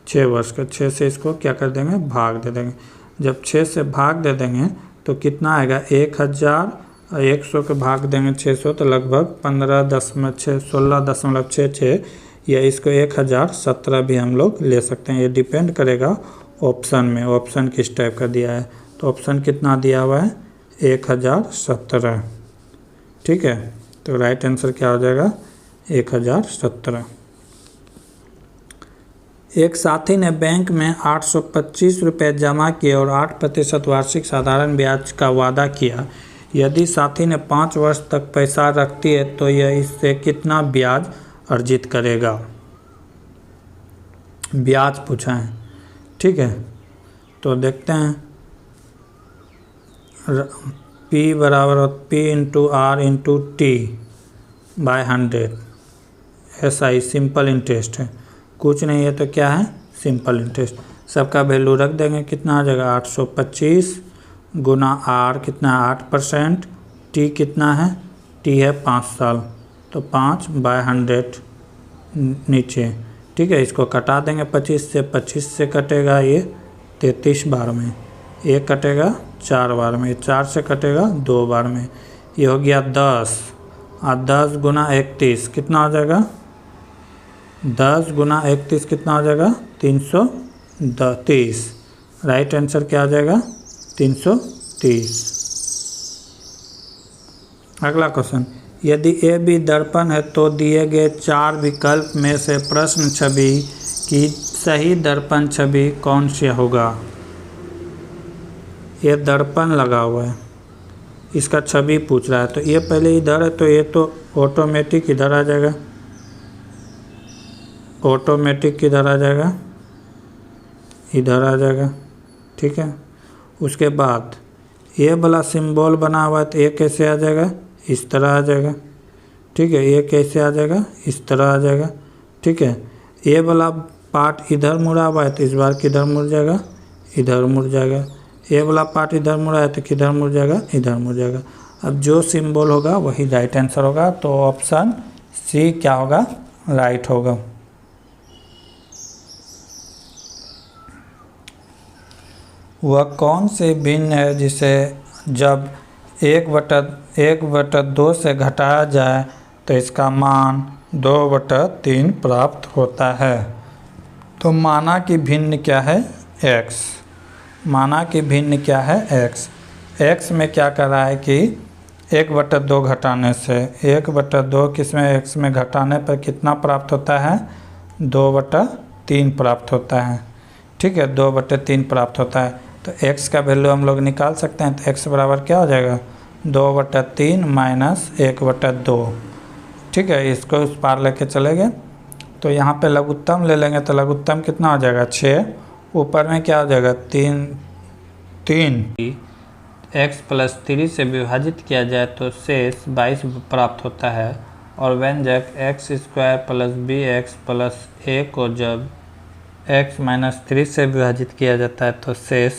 6 वर्ष का। 6 से इसको क्या कर देंगे? भाग दे देंगे। जब 6 से भाग दे देंगे तो कितना आएगा? 1000 और 100 के भाग देंगे 600 तो लगभग 16.66 या इसको 1017 भी हम लोग ले सकते हैं। ये डिपेंड करेगा ऑप्शन में, ऑप्शन किस टाइप का दिया है। तो ऑप्शन कितना दिया हुआ है? 1017। ठीक है, तो राइट आंसर क्या हो जाएगा? 1017। एक साथी ने बैंक में 825 रुपये जमा किए और 8% वार्षिक साधारण ब्याज का वादा किया। यदि साथी ने 5 वर्ष तक पैसा रखती है तो यह इससे कितना ब्याज अर्जित करेगा? ब्याज पूछा है। ठीक है, तो देखते हैं। P बराबर P into R into T by 100। SI simple interest है, कुछ नहीं है तो क्या है? Simple interest. सबका वैल्यू रख देंगे। कितना आ जाएगा? 825 गुना आर कितना है? 8%। टी कितना है? टी है 5 साल, तो 5/100 नीचे ठीक है, इसको कटा देंगे 25 से कटेगा ये 33 बार में, ये कटेगा 4 बार में, 4 से कटेगा 2 बार में, ये हो गया 10 और 10 गुना 31 कितना हो जाएगा, 10 गुना 31 कितना हो जाएगा 330। राइट आंसर क्या आ जाएगा 330। अगला क्वेश्चन, यदि ए बी दर्पण है तो दिए गए 4 विकल्प में से प्रश्न छवि की सही दर्पण छवि कौन सी होगा। ये दर्पण लगा हुआ है, इसका छवि पूछ रहा है, तो ये पहले इधर है तो ये तो ऑटोमेटिक इधर आ जाएगा, ऑटोमेटिक किधर आ जाएगा, इधर आ जाएगा। ठीक है, उसके बाद ये वाला सिंबल बना हुआ है तो ये कैसे आ जाएगा, इस तरह आ जाएगा। ठीक है, ये कैसे आ जाएगा, इस तरह आ जाएगा। ठीक है, ये वाला पार्ट इधर मुड़ा हुआ है तो इस बार किधर मुड़ जाएगा, इधर मुड़ जाएगा। ये वाला पार्ट इधर मुड़ा है तो किधर मुड़ जाएगा, इधर मुड़ जाएगा। अब जो सिंबल होगा वही राइट आंसर होगा, तो ऑप्शन सी क्या होगा, राइट होगा। वह कौन से भिन्न है जिसे जब 1/2 से घटाया जाए तो इसका मान 2/3 प्राप्त होता है। तो माना कि भिन्न क्या है, x। माना कि भिन्न क्या है, x। x में क्या कर रहा है कि 1/2 घटाने से 1/2 किसमें x में घटाने पर कितना प्राप्त होता है, 2/3 प्राप्त होता है। ठीक है, 2/3 प्राप्त होता है। तो x का वैल्यू हम लोग निकाल सकते हैं, तो x बराबर क्या हो जाएगा, 2/3 माइनस 1/2। ठीक है, इसको उस पार लेके चले गए तो यहाँ पे लघुत्तम ले लेंगे, तो लघुत्तम कितना हो जाएगा 6, ऊपर में क्या हो जाएगा 3। x + 3 से विभाजित किया जाए तो शेष 22 प्राप्त होता है, और व्यंजक x² + bx + a को जब x - 3 से विभाजित किया जाता है तो शेष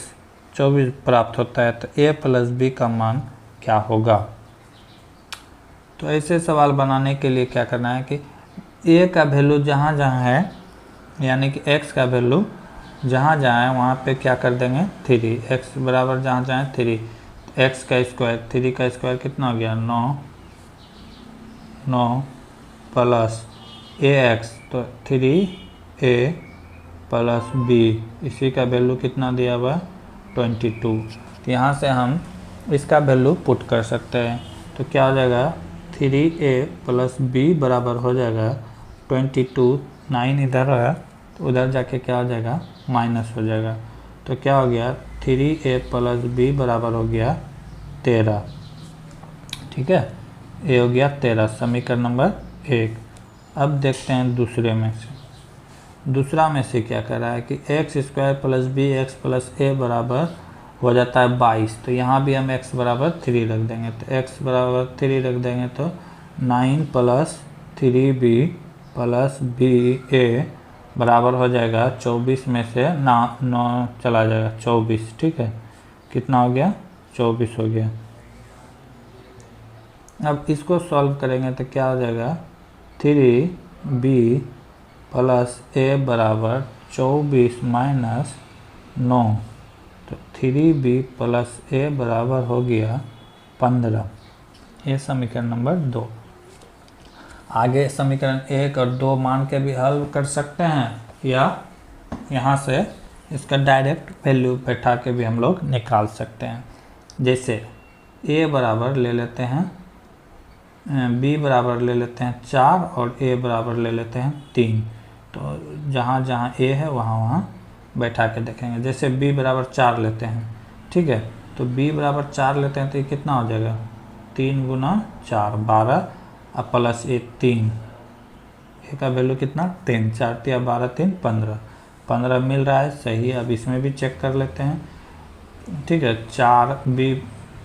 24 प्राप्त होता है। तो a + b का मान क्या होगा। तो ऐसे सवाल बनाने के लिए क्या करना है कि a का वैल्यू जहाँ जहाँ है, यानी कि x का वैल्यू जहाँ जहाँ है वहाँ पे क्या कर देंगे 3, x बराबर जहाँ जहाँ 3, x का स्क्वायर 3 का स्क्वायर कितना हो गया 9 प्लस ax, तो 3a + b, इसी का वैल्यू कितना दिया हुआ 22। तो यहाँ से हम इसका वैल्यू पुट कर सकते हैं, तो क्या हो जाएगा 3a + b बराबर हो जाएगा 22। 9 इधर है तो उधर जाके क्या हो जाएगा माइनस हो जाएगा, तो क्या हो गया 3a + b बराबर हो गया 13। ठीक है, ये हो गया 13, समीकरण नंबर 1। अब देखते हैं दूसरे में से। दूसरा में से क्या कर रहा है कि x² + bx + a बराबर हो जाता है 22, तो यहाँ भी हम x बराबर 3 रख देंगे, तो x बराबर 3 रख देंगे तो 9 + 3b + ba बराबर हो जाएगा 24 में से 9 चला जाएगा 24। ठीक है, कितना हो गया 24 हो गया। अब इसको सॉल्व करेंगे तो क्या हो जाएगा 3b + a बराबर 24 माइनस 9, तो 3b + a बराबर हो गया 15। ये समीकरण नंबर 2। आगे समीकरण 1 और 2 मान के भी हल कर सकते हैं, या यहाँ से इसका डायरेक्ट वैल्यू बैठा के भी हम लोग निकाल सकते हैं। जैसे a बराबर ले लेते हैं, b बराबर ले लेते हैं 4 और a बराबर ले लेते हैं 3। तो जहाँ जहाँ a है वहाँ वहाँ बैठा के देखेंगे। जैसे b बराबर 4 लेते हैं, ठीक है, तो b बराबर 4 लेते हैं तो ये कितना हो जाएगा 3 × 4 12 और प्लस ए 3, ए का वैल्यू कितना 10, 4 × 12 3 15 मिल रहा है, सही है। अब इसमें भी चेक कर लेते हैं। ठीक है, 4b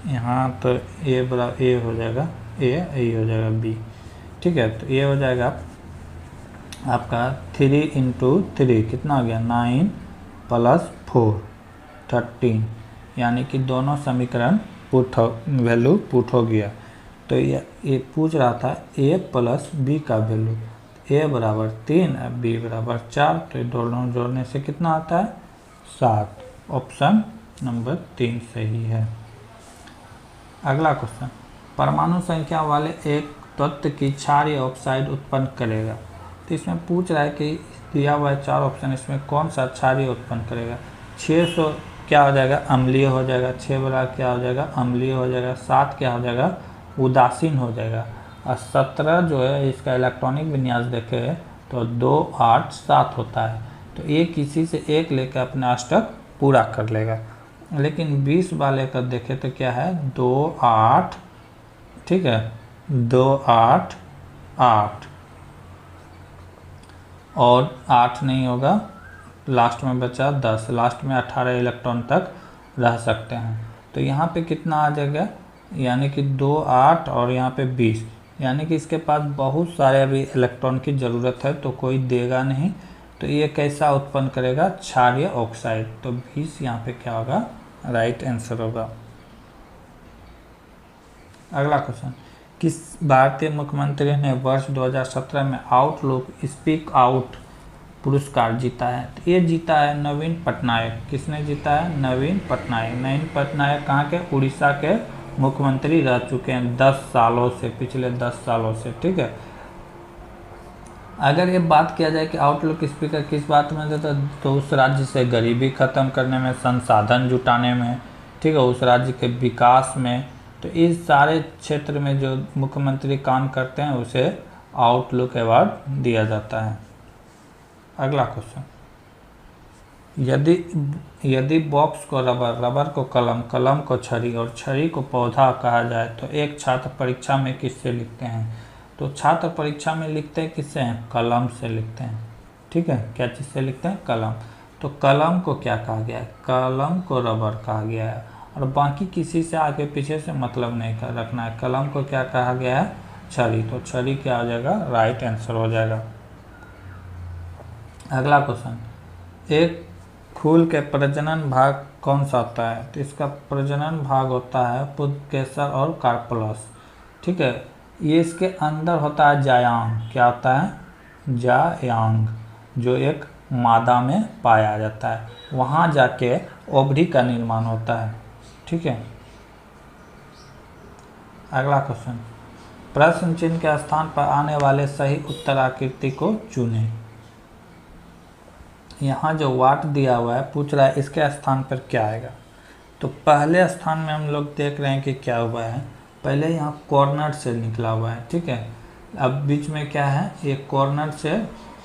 यहाँ तो ए बराबर ए हो जाएगा, ए हो जाएगा b। ठीक है, तो ये हो जाएगा आपका 3 × 3 कितना हो गया 9 + 4 13, यानी कि दोनों समीकरण वैल्यू पुट हो गया। तो ये पूछ रहा था a + b का वैल्यू, ए बराबर 3 और बी बराबर 4, तो दोनों जोड़ने से कितना आता है 7। ऑप्शन नंबर 3 सही है। अगला क्वेश्चन, परमाणु संख्या वाले एक तत्व की क्षारीय ऑक्साइड उत्पन्न करेगा। तो इसमें पूछ रहा है कि दिया हुआ है 4 ऑप्शन, इसमें कौन सा क्षारीय उत्पन्न करेगा। 600 क्या हो जाएगा अम्लीय हो जाएगा, 6 बड़ा क्या हो जाएगा अम्लीय हो जाएगा, 7 क्या हो जाएगा उदासीन हो जाएगा, और 17 जो है इसका इलेक्ट्रॉनिक विन्यास देखे तो 2 8 7 होता है। तो एक किसी से एक लेकर अपना अष्टक पूरा कर लेगा। लेकिन 20 वाले का देखे तो क्या है 2 8, ठीक है 2 8 8 और 8 नहीं होगा, लास्ट में बचा 10, लास्ट में 18 इलेक्ट्रॉन तक रह सकते हैं। तो यहाँ पे कितना आ जाएगा, यानी कि 2 8 और यहाँ पे 20, यानी कि इसके पास बहुत सारे अभी इलेक्ट्रॉन की ज़रूरत है, तो कोई देगा नहीं। तो ये कैसा उत्पन्न करेगा क्षारीय ऑक्साइड, तो 20 यहाँ पे क्या होगा राइट आंसर होगा। अगला क्वेश्चन, किस भारतीय मुख्यमंत्री ने वर्ष 2017 में आउटलुक स्पीक आउट पुरस्कार जीता है। तो ये जीता है नवीन पटनायक। किसने जीता है नवीन पटनायक। नवीन पटनायक कहाँ के उड़ीसा के मुख्यमंत्री रह चुके हैं 10 सालों से, पिछले 10 सालों से, ठीक है। अगर ये बात किया जाए कि आउटलुक स्पीकर किस बात में देता है, तो उस राज्य से गरीबी खत्म करने में, संसाधन जुटाने में, ठीक है, उस राज्य के विकास में, तो इस सारे क्षेत्र में जो मुख्यमंत्री काम करते हैं उसे आउटलुक अवार्ड दिया जाता है। अगला क्वेश्चन, यदि बॉक्स को रबर, रबर को कलम, कलम को छड़ी और छड़ी को पौधा कहा जाए तो एक छात्र परीक्षा में किससे लिखते हैं। तो छात्र परीक्षा में लिखते हैं किससे हैं, कलम से लिखते हैं, ठीक है। क्या चीज़ से लिखते हैं, कलम। तो कलम को क्या कहा गया है, कलम को रबर कहा गया है, और बाकी किसी से आगे पीछे से मतलब नहीं कर रखना है। कलम को क्या कहा गया है, छड़ी, तो छड़ी क्या हो जाएगा राइट आंसर हो जाएगा। अगला क्वेश्चन, एक फूल के प्रजनन भाग कौन सा होता है। तो इसका प्रजनन भाग होता है पुंकेसर और कार्पलस, ठीक है। ये इसके अंदर होता है जायांग, क्या होता है जायांग, जो एक मादा में पाया जाता है, वहाँ जाके ओवरी का निर्माण होता है, ठीक है। अगला क्वेश्चन, प्रश्न चिन्ह के स्थान पर आने वाले सही उत्तर आकृति को चुनें। यहाँ जो वाट दिया हुआ है पूछ रहा है इसके स्थान पर क्या आएगा। तो पहले स्थान में हम लोग देख रहे हैं कि क्या हुआ है, पहले यहाँ कॉर्नर से निकला हुआ है, ठीक है। अब बीच में क्या है, ये कॉर्नर से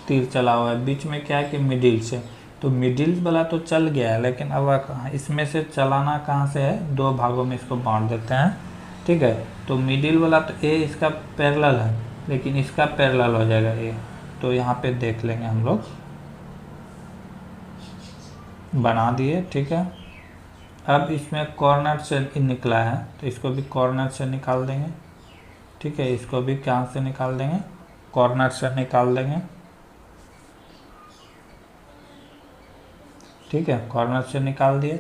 तीर चला हुआ है, बीच में क्या है कि मिडिल से, तो मिडिल वाला तो चल गया है, लेकिन अब इसमें से चलाना कहाँ से है, 2 भागों में इसको बांट देते हैं, ठीक है। तो मिडिल वाला तो ए इसका पैरेलल है, लेकिन इसका पैरेलल हो जाएगा ए, तो यहाँ पे देख लेंगे हम लोग, बना दिए, ठीक है। अब इसमें कॉर्नर से निकला है तो इसको भी कॉर्नर से निकाल देंगे, ठीक है। इसको भी कहाँ से निकाल देंगे, कॉर्नर से निकाल देंगे, ठीक है, कॉर्नर से निकाल दिए।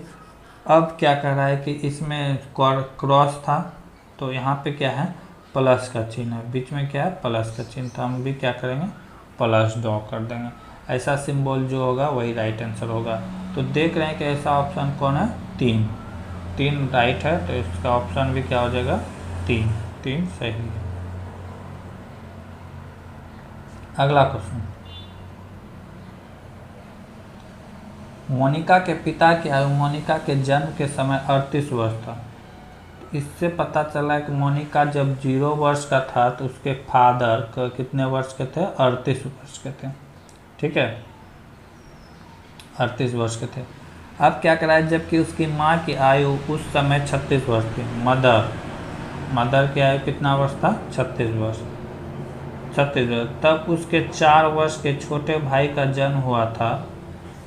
अब क्या कर रहा है कि इसमें क्रॉस था, तो यहाँ पे क्या है प्लस का चिन्ह है, बीच में क्या है प्लस का चिन्ह, तो हम भी क्या करेंगे प्लस ड्रॉ कर देंगे। ऐसा सिंबल जो होगा वही राइट आंसर होगा। तो देख रहे हैं कि ऐसा ऑप्शन कौन है, 3 राइट है, तो इसका ऑप्शन भी क्या हो जाएगा 3 सही है। अगला क्वेश्चन, मोनिका के पिता की आयु मोनिका के जन्म के समय 38 वर्ष था। इससे पता चला कि मोनिका जब 0 वर्ष का था तो उसके फादर कितने वर्ष के थे, 38 वर्ष के थे, ठीक है, 38 वर्ष के थे। अब क्या करा है, जबकि उसकी माँ की आयु उस समय 36 वर्ष थी, मदर की आयु कितना वर्ष था, 36 वर्ष, तब उसके 4 वर्ष के छोटे भाई का जन्म हुआ था।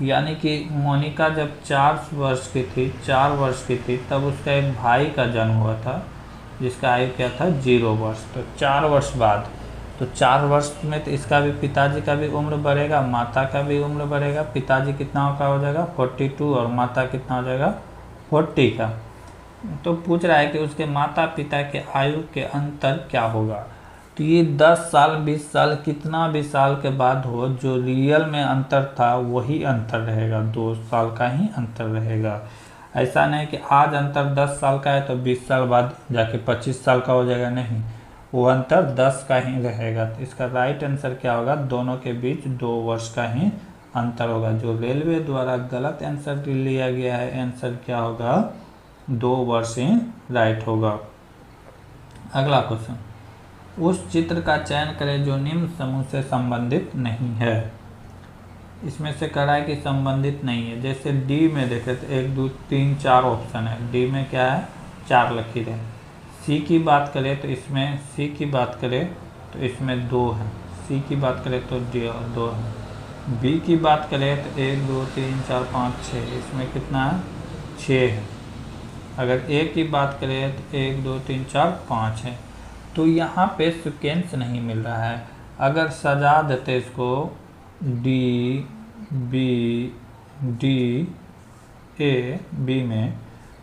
यानी कि मोनिका जब 4 वर्ष की थी तब उसका एक भाई का जन्म हुआ था जिसका आयु क्या था 0 वर्ष। तो 4 वर्ष बाद, तो 4 वर्ष में तो इसका भी पिताजी का भी उम्र बढ़ेगा, माता का भी उम्र बढ़ेगा। पिताजी कितना का हो जाएगा 42 और माता कितना हो जाएगा 40 का। तो पूछ रहा है कि उसके माता पिता के आयु के अंतर क्या होगा। तो ये 10 साल 20 साल कितना भी साल के बाद हो, जो रियल में अंतर था वही अंतर रहेगा, 2 साल का ही अंतर रहेगा। ऐसा नहीं कि आज अंतर 10 साल का है तो 20 साल बाद जाके 25 साल का हो जाएगा, नहीं, वो अंतर 10 का ही रहेगा। तो इसका राइट आंसर क्या होगा, दोनों के बीच 2 वर्ष का ही अंतर होगा। जो रेलवे द्वारा गलत आंसर लिया गया है, आंसर क्या होगा, 2 वर्ष ही राइट होगा। अगला क्वेश्चन, उस चित्र का चयन करें जो निम्न समूह से संबंधित नहीं है। इसमें से कह रहा है कि संबंधित नहीं है। जैसे डी में देखें तो 1 2 3 4 ऑप्शन है, डी में क्या है, 4 लकीर है। सी की बात करें तो इसमें, सी की बात करें तो इसमें 2 है, सी की बात करें तो 2 है। बी की बात करें तो 1 2 3 4 5 6, इसमें कितना है, 6 है। अगर ए की बात करें तो 1 2 3 4 5 है। तो यहाँ पे सिक्वेंस नहीं मिल रहा है। अगर सजा देते इसको D B D A B में,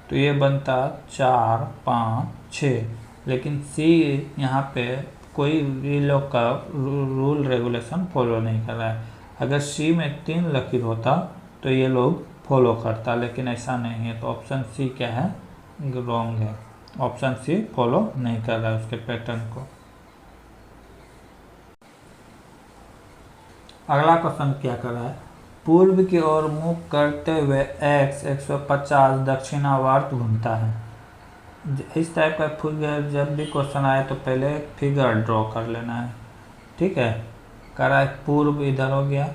तो ये बनता 4 5 6, लेकिन सी यहाँ पे कोई ये लोग का रूल रेगुलेशन फॉलो नहीं कर रहा है। अगर सी में 3 लकीर होता तो ये लोग फॉलो करता, लेकिन ऐसा नहीं है। तो ऑप्शन सी क्या है, रॉन्ग है। ऑप्शन सी फॉलो नहीं कर रहा है उसके पैटर्न को। अगला क्वेश्चन क्या कर रहा है, पूर्व की ओर मुख करते हुए x 150 दक्षिणावर्त घूमता है। इस टाइप का फिगर जब भी क्वेश्चन आए तो पहले फिगर ड्रॉ कर लेना है, ठीक है। कह रहा है पूर्व इधर हो गया,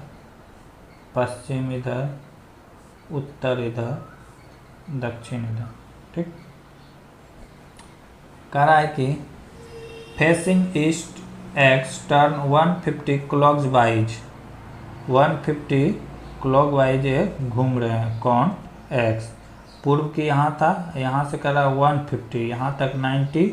पश्चिम इधर, उत्तर इधर, दक्षिण इधर, ठीक। कह रहा है कि facing east x turn 150 clockwise, 150 clockwise घूम रहे हैं, कौन, एक्स। पूर्व की यहाँ था, यहाँ से कर रहा है 150, यहाँ तक 90,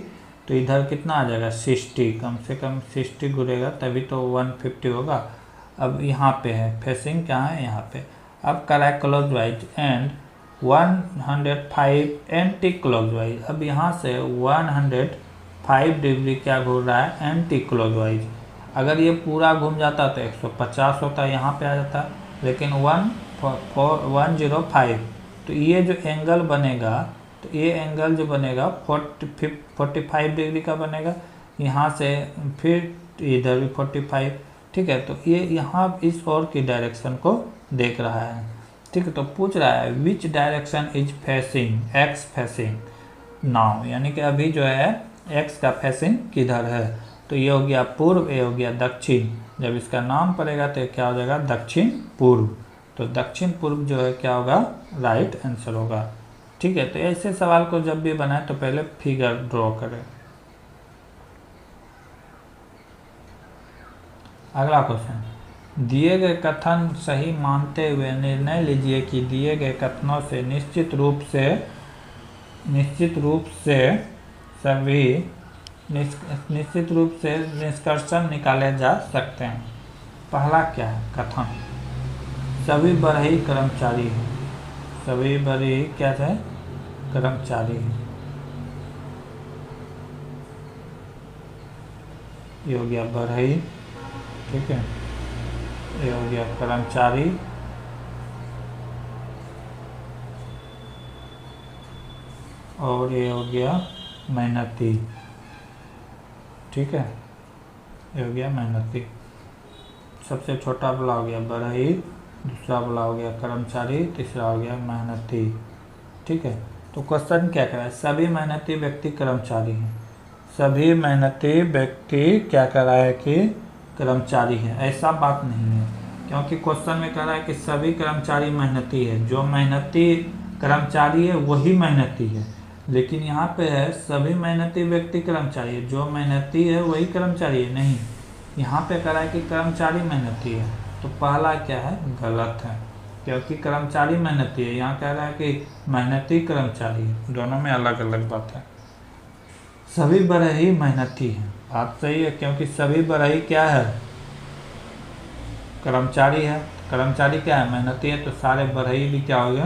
तो इधर कितना आ जाएगा, 60, कम से कम 60 घूरेगा तभी तो 150 होगा। अब यहाँ पे है फेसिंग, क्या है, यहाँ पे। अब कर रहा है क्लॉकवाइज एंड 105 एंटी क्लॉकवाइज। अब यहाँ से 105 डिग्री क्या घूम रहा है, एंटी क्लॉकवाइज। अगर ये पूरा घूम जाता तो 150 होता, यहाँ पे आ जाता, लेकिन 105, तो ये जो एंगल बनेगा, तो ये एंगल जो बनेगा 45 डिग्री का बनेगा। यहाँ से फिर इधर भी 45, ठीक है। तो ये यहाँ इस ओर की डायरेक्शन को देख रहा है, ठीक है। तो पूछ रहा है which direction is facing, x facing now, यानी कि अभी जो है एक्स का फेसिंग किधर है। तो ये हो गया पूर्व, ये हो गया दक्षिण। जब इसका नाम पड़ेगा तो क्या हो जाएगा, दक्षिण पूर्व। तो दक्षिण पूर्व जो है क्या होगा, राइट आंसर होगा, ठीक है। तो ऐसे सवाल को जब भी बनाए तो पहले फिगर ड्रॉ करें। अगला क्वेश्चन, दिए गए कथन सही मानते हुए निर्णय लीजिए कि दिए गए कथनों से निश्चित रूप से निष्कर्ष निकाले जा सकते हैं। पहला क्या है कथन, सभी बढ़ई कर्मचारी हैं, सभी बढ़ई क्या है, कर्मचारी हैं। ये हो गया बढ़ई, ठीक है। ये हो गया कर्मचारी, और ये हो गया मेहनती, ठीक है। ये हो गया मेहनती। सबसे छोटा वाला हो गया बढ़ई, दूसरा वाला हो गया कर्मचारी, तीसरा हो गया मेहनती, ठीक है। तो क्वेश्चन क्या कर रहा है, सभी मेहनती व्यक्ति कर्मचारी हैं, सभी मेहनती व्यक्ति क्या कर रहा है कि कर्मचारी है। ऐसा बात नहीं है, क्योंकि क्वेश्चन में कह रहा है कि सभी कर्मचारी मेहनती है, जो मेहनती कर्मचारी है वही मेहनती है। लेकिन यहाँ पे है सभी मेहनती व्यक्ति कर्मचारी है, जो मेहनती है वही कर्मचारी है, नहीं। यहाँ पे कह रहा है कि कर्मचारी मेहनती है, तो पहला क्या है, गलत है, क्योंकि कर्मचारी मेहनती है। यहाँ कह रहा है कि मेहनती कर्मचारी है, दोनों में अलग अलग बात है। सभी बढ़ई मेहनती हैं, बात सही है, क्योंकि सभी बढ़ई क्या है, कर्मचारी है। कर्मचारी क्या है, मेहनती है, तो सारे बढ़ई भी क्या होंगे,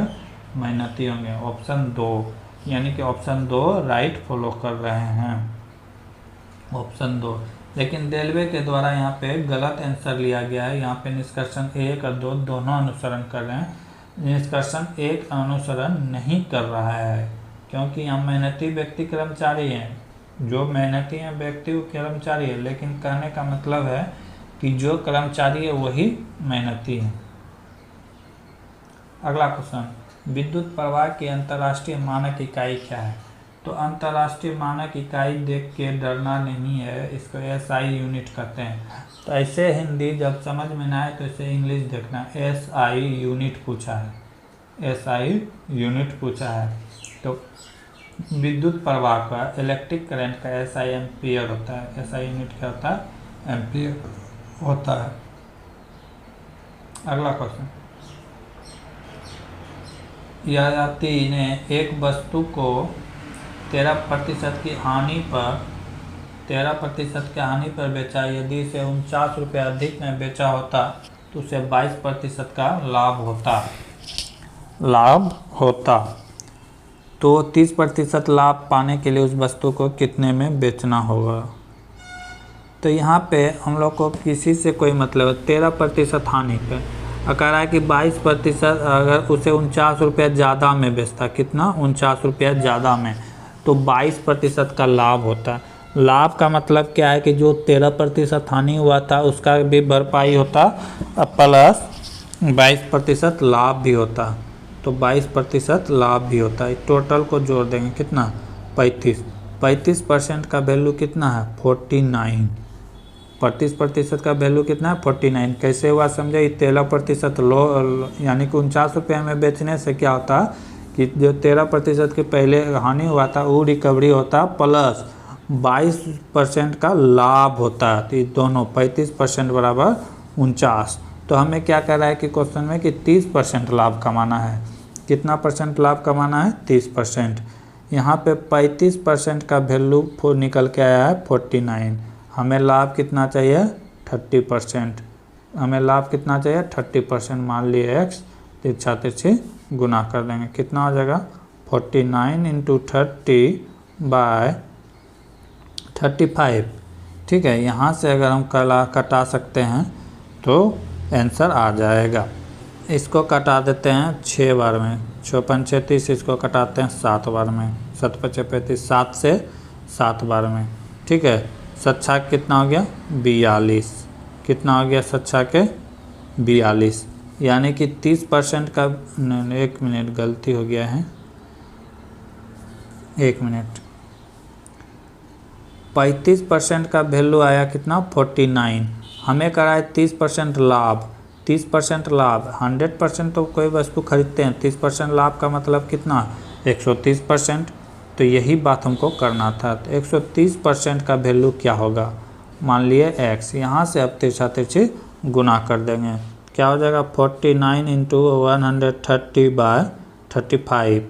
मेहनती होंगे। ऑप्शन 2, यानी कि ऑप्शन 2 राइट फॉलो कर रहे हैं, ऑप्शन 2। लेकिन रेलवे के द्वारा यहाँ पे गलत आंसर लिया गया है। यहाँ पे निष्कर्षण 1 और 2 दोनों अनुसरण कर रहे हैं। निष्कर्षण 1 अनुसरण नहीं कर रहा है, क्योंकि यहाँ मेहनती व्यक्ति कर्मचारी हैं। जो मेहनती है व्यक्ति वो कर्मचारी है, लेकिन कहने का मतलब है कि जो कर्मचारी है वही मेहनती है। अगला क्वेश्चन, विद्युत प्रवाह की अंतर्राष्ट्रीय मानक इकाई क्या है? तो अंतर्राष्ट्रीय मानक इकाई देख के डरना नहीं है, इसको SI यूनिट कहते हैं। तो ऐसे हिंदी जब समझ में ना आए तो इसे इंग्लिश देखना। SI यूनिट पूछा है, SI यूनिट पूछा है। तो विद्युत प्रवाह का, इलेक्ट्रिक करंट का SI एम्पियर होता है। SI यूनिट क्या होता है? एम्पियर होता है। अगला क्वेश्चन, यात्री ने एक वस्तु को 13% की हानि पर बेचा। यदि इसे 49 रुपये अधिक में बेचा होता तो उसे 22% का लाभ होता। तो 30% लाभ पाने के लिए उस वस्तु को कितने में बेचना होगा? तो यहाँ पे हम लोग को किसी से कोई मतलब है, 13% हानि पे कह रहा है कि 22%, अगर उसे 49 रुपये ज़्यादा में बेचता, कितना? 49 रुपये ज़्यादा में, तो 22% का लाभ होता है। लाभ का मतलब क्या है कि जो 13% हानि हुआ था उसका भी भरपाई होता, प्लस 22% लाभ भी होता। तो 22% लाभ भी होता है। टोटल को जोड़ देंगे, कितना? 35% का वैल्यू कितना है? 49। 35% का वैल्यू कितना है? 49। कैसे हुआ समझे? 13% लो, यानी कि 49 रुपये में बेचने से क्या होता कि जो 13% के पहले हानि हुआ था वो रिकवरी होता, प्लस 22% का लाभ होता है। तो ये दोनों 35% बराबर 49। तो हमें क्या कह रहा है कि क्वेश्चन में कि 30% लाभ कमाना है। कितना परसेंट लाभ कमाना है? 30%। यहाँ पे 35% का वैल्यू निकल के आया है 49। हमें लाभ कितना चाहिए? 30%। हमें लाभ कितना चाहिए? 30%। मान लिए x, तिरछा तिरछी गुना कर देंगे, कितना हो जाएगा? 49 × 30/35। ठीक है, यहाँ से अगर हम कटा सकते हैं तो आंसर आ जाएगा। इसको कटा देते हैं 6 बार में, 6 × 5 = 36। इसको कटाते हैं 7 बार में, 7 × 5 = 35, 7 से 7 बार में। ठीक है, 7 कितना हो गया? 42। कितना हो गया 7 के? 42। यानी कि 30% का, 1 मिनट गलती हो गया है, 1 मिनट। 35% का वैल्यू आया कितना? 49। हमें करा है 30% लाभ। 30% लाभ, 100% तो कोई वस्तु खरीदते हैं, 30% लाभ का मतलब कितना? 130%। तो यही बात हमको करना था। तो 130% का वैल्यू क्या होगा? मान लिए x, यहाँ से अब तिरछा तिरछी गुना कर देंगे, क्या हो जाएगा? 49 × 130/35।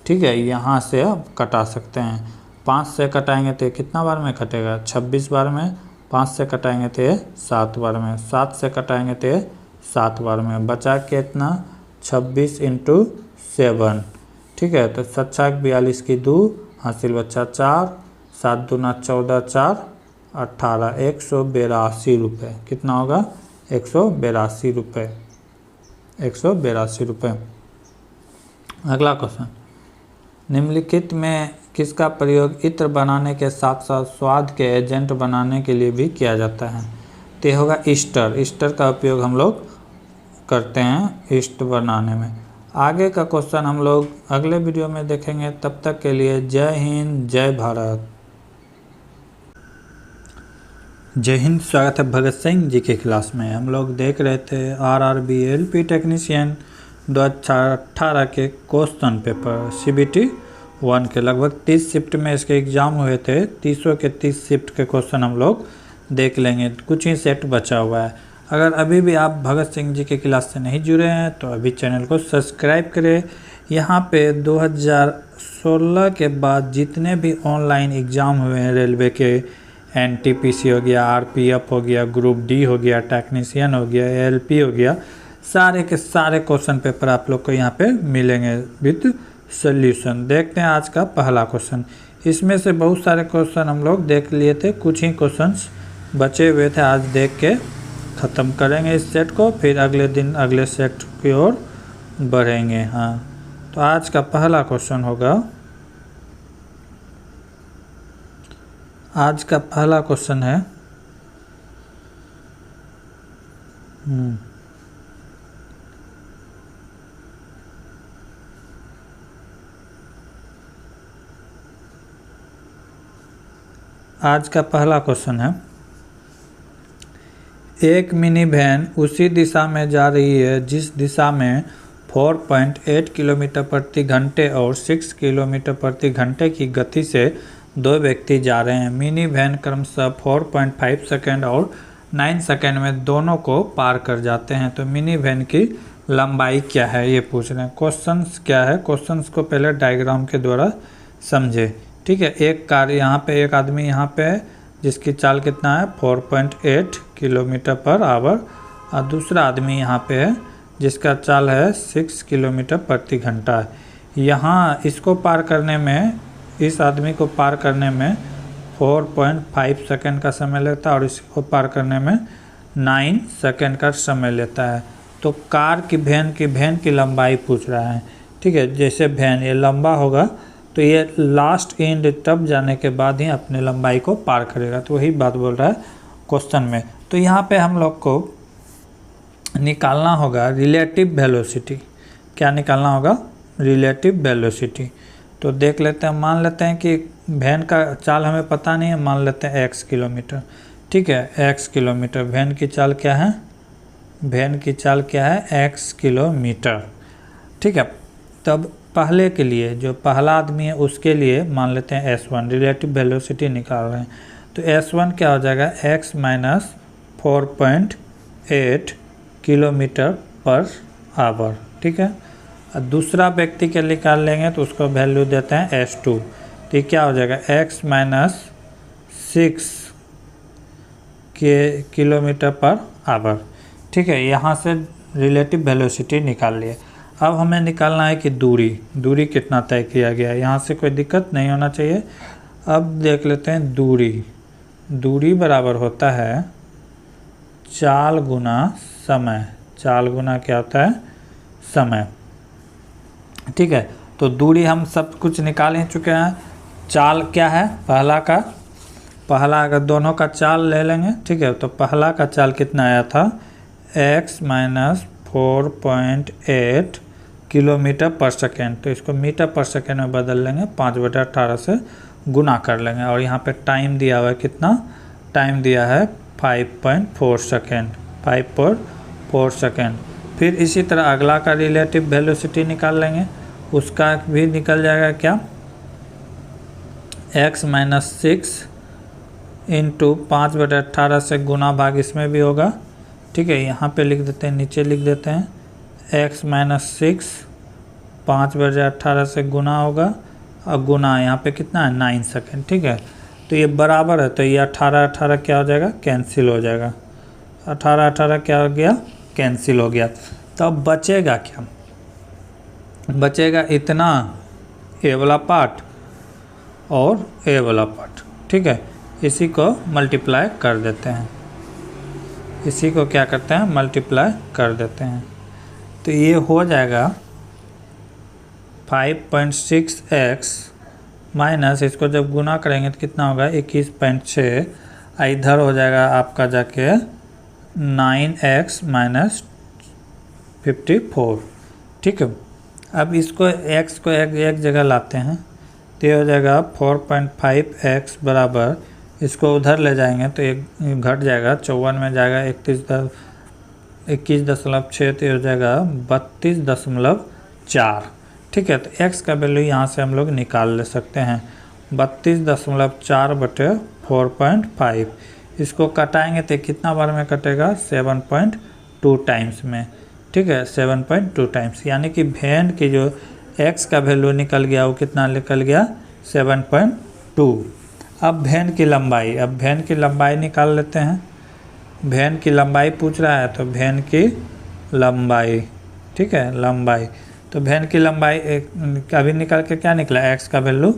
ठीक है, यहाँ से अब कटा सकते हैं। 5 से कटाएंगे तो कितना बार में कटेगा? 26 बार में। 5 से कटाएंगे तो 7 बार में। 7 से कटाएंगे तो 7 बार में। बचा कितना? 26 × 7। ठीक है, तो 7 × 42 की 2, हासिल बच्चा 4, 7 दूना 14, 4 18, 182 रुपये। कितना होगा? 182 रुपये। 182 रुपये। अगला क्वेश्चन, निम्नलिखित में किसका प्रयोग इत्र बनाने के साथ साथ स्वाद के एजेंट बनाने के लिए भी किया जाता है? तो ये होगा ईस्टर। ईस्टर का उपयोग हम लोग करते हैं ईस्ट बनाने में। आगे का क्वेश्चन हम लोग अगले वीडियो में देखेंगे। तब तक के लिए जय हिंद, जय भारत। जय हिंद, स्वागत है भगत सिंह जी के क्लास में। हम लोग देख रहे थे RRB LP टेक्नीशियन 2018 के क्वेश्चन पेपर CBT 1 के। लगभग 30 शिफ्ट में इसके एग्ज़ाम हुए थे। 30 के 30 शिफ्ट के क्वेश्चन हम लोग देख लेंगे, कुछ ही सेट बचा हुआ है। अगर अभी भी आप भगत सिंह जी के क्लास से नहीं जुड़े हैं तो अभी चैनल को सब्सक्राइब करें। यहाँ पे 2016 के बाद जितने भी ऑनलाइन एग्ज़ाम हुए हैं, रेलवे के NTPC हो गया, RPF हो गया, ग्रुप D हो गया, टेक्नीशियन हो गया, LP हो गया, सारे के सारे क्वेश्चन पेपर आप लोग को यहाँ पे मिलेंगे विद सॉल्यूशन। देखते हैं आज का पहला क्वेश्चन। इसमें से बहुत सारे क्वेश्चन हम लोग देख लिए थे, कुछ ही क्वेश्चंस बचे हुए थे आज देख के ख़त्म करेंगे इस सेट को, फिर अगले दिन अगले सेट की ओर बढ़ेंगे। हाँ, तो आज का पहला क्वेश्चन होगा, आज का पहला क्वेश्चन है आज का पहला क्वेश्चन है, एक मिनी वैन उसी दिशा में जा रही है जिस दिशा में 4.8 किलोमीटर प्रति घंटे और 6 किलोमीटर प्रति घंटे की गति से दो व्यक्ति जा रहे हैं। मिनी वैन क्रमशः 4.5 सेकेंड और 9 सेकेंड में दोनों को पार कर जाते हैं। तो मिनी वैन की लंबाई क्या है ये पूछ रहे हैं। क्वेश्चंस क्या है, क्वेश्चंस को पहले डायग्राम के द्वारा समझे। ठीक है, एक कार यहाँ पे, एक आदमी यहाँ पे है जिसकी चाल कितना है 4.8 किलोमीटर पर आवर, और दूसरा आदमी यहाँ पे है जिसका चाल है 6 किलोमीटर प्रति घंटा है। यहाँ इसको पार करने में, इस आदमी को पार करने में 4.5 सेकेंड का समय लेता है और इसको पार करने में 9 सेकेंड का समय लेता है। तो कार की वैन की लंबाई पूछ रहा है। ठीक है, जैसे वैन ये लंबा होगा तो ये लास्ट एंड तब जाने के बाद ही अपने लंबाई को पार करेगा। तो वही बात बोल रहा है क्वेश्चन में। तो यहाँ पे हम लोग को निकालना होगा रिलेटिव वेलोसिटी। क्या निकालना होगा? Relative velocity. तो देख लेते हैं, मान लेते हैं कि वैन का चाल हमें पता नहीं है, मान लेते हैं x किलोमीटर। ठीक है, x किलोमीटर, वैन की चाल क्या है? वैन की चाल क्या है? x kilometre. ठीक है, तब पहले के लिए जो पहला आदमी है उसके लिए मान लेते हैं s1, रिलेटिव वेलोसिटी निकाल रहे हैं। तो s1 क्या हो जाएगा? x minus 4.8 kilometre per hour. ठीक है, और दूसरा व्यक्ति के निकाल लेंगे तो उसको वैल्यू देते हैं s2। तो ये क्या हो जाएगा? x minus 6 kilometre per hour. ठीक है, यहाँ से रिलेटिव वेलोसिटी निकाल लिए। अब हमें निकालना है कि दूरी कितना तय किया गया है। यहाँ से कोई दिक्कत नहीं होना चाहिए। अब देख लेते हैं दूरी बराबर होता है चाल गुना समय। चाल गुना क्या होता है? समय। ठीक है, तो दूरी हम सब कुछ निकाल ही चुके हैं। चाल क्या है? पहला अगर दोनों का चाल ले लेंगे, ठीक है, तो पहला का चाल कितना आया था? x माइनस 4.8 किलोमीटर पर सेकेंड। तो इसको मीटर पर सेकेंड में बदल लेंगे, 5/18 से गुना कर लेंगे। और यहाँ पे टाइम दिया हुआ है, कितना टाइम दिया है? 5.4 सेकेंड, 5.4 सेकेंड। फिर इसी तरह अगला का रिलेटिव वेलोसिटी निकाल लेंगे, उसका भी निकल जाएगा क्या? x माइनस 6 इंटू 5/18 से गुना भाग इसमें भी होगा। ठीक है, यहाँ पे लिख देते हैं, नीचे लिख देते हैं x माइनस 6 5/18 से गुना होगा, और गुना यहाँ पे कितना है? 9 सेकेंड। ठीक है, तो ये बराबर है, तो ये 18 क्या हो जाएगा? कैंसिल हो जाएगा। 18 क्या हो गया? कैंसिल हो गया। तो अब बचेगा क्या? बचेगा इतना ए वाला पार्ट और ए वाला पार्ट। ठीक है, इसी को मल्टीप्लाई कर देते हैं, इसी को क्या करते हैं? मल्टीप्लाई कर देते हैं। तो ये हो जाएगा 5.6x माइनस, इसको जब गुना करेंगे तो कितना होगा? 21.6। इधर हो जाएगा आपका जाके 9x माइनस 54। ठीक है, अब इसको x को एक जगह लाते हैं, तो ये हो जाएगा 4.5x बराबर, इसको उधर ले जाएंगे तो एक घट जाएगा, 54 में जाएगा 21.6, तो हो जाएगा 32.4। ठीक है, तो x का वैल्यू यहाँ से हम लोग निकाल ले सकते हैं, 32.4/4.5। इसको कटाएंगे तो कितना बार में कटेगा? 7.2 टाइम्स में। ठीक है, 7.2 टाइम्स, यानी कि वैन की जो x का वैल्यू निकल गया वो कितना निकल गया? 7.2। अब वैन की लंबाई निकाल लेते हैं। वैन की लंबाई पूछ रहा है, तो वैन की लंबाई, ठीक है, लंबाई, तो वैन की लंबाई अभी निकल के क्या निकला? x का वैल्यू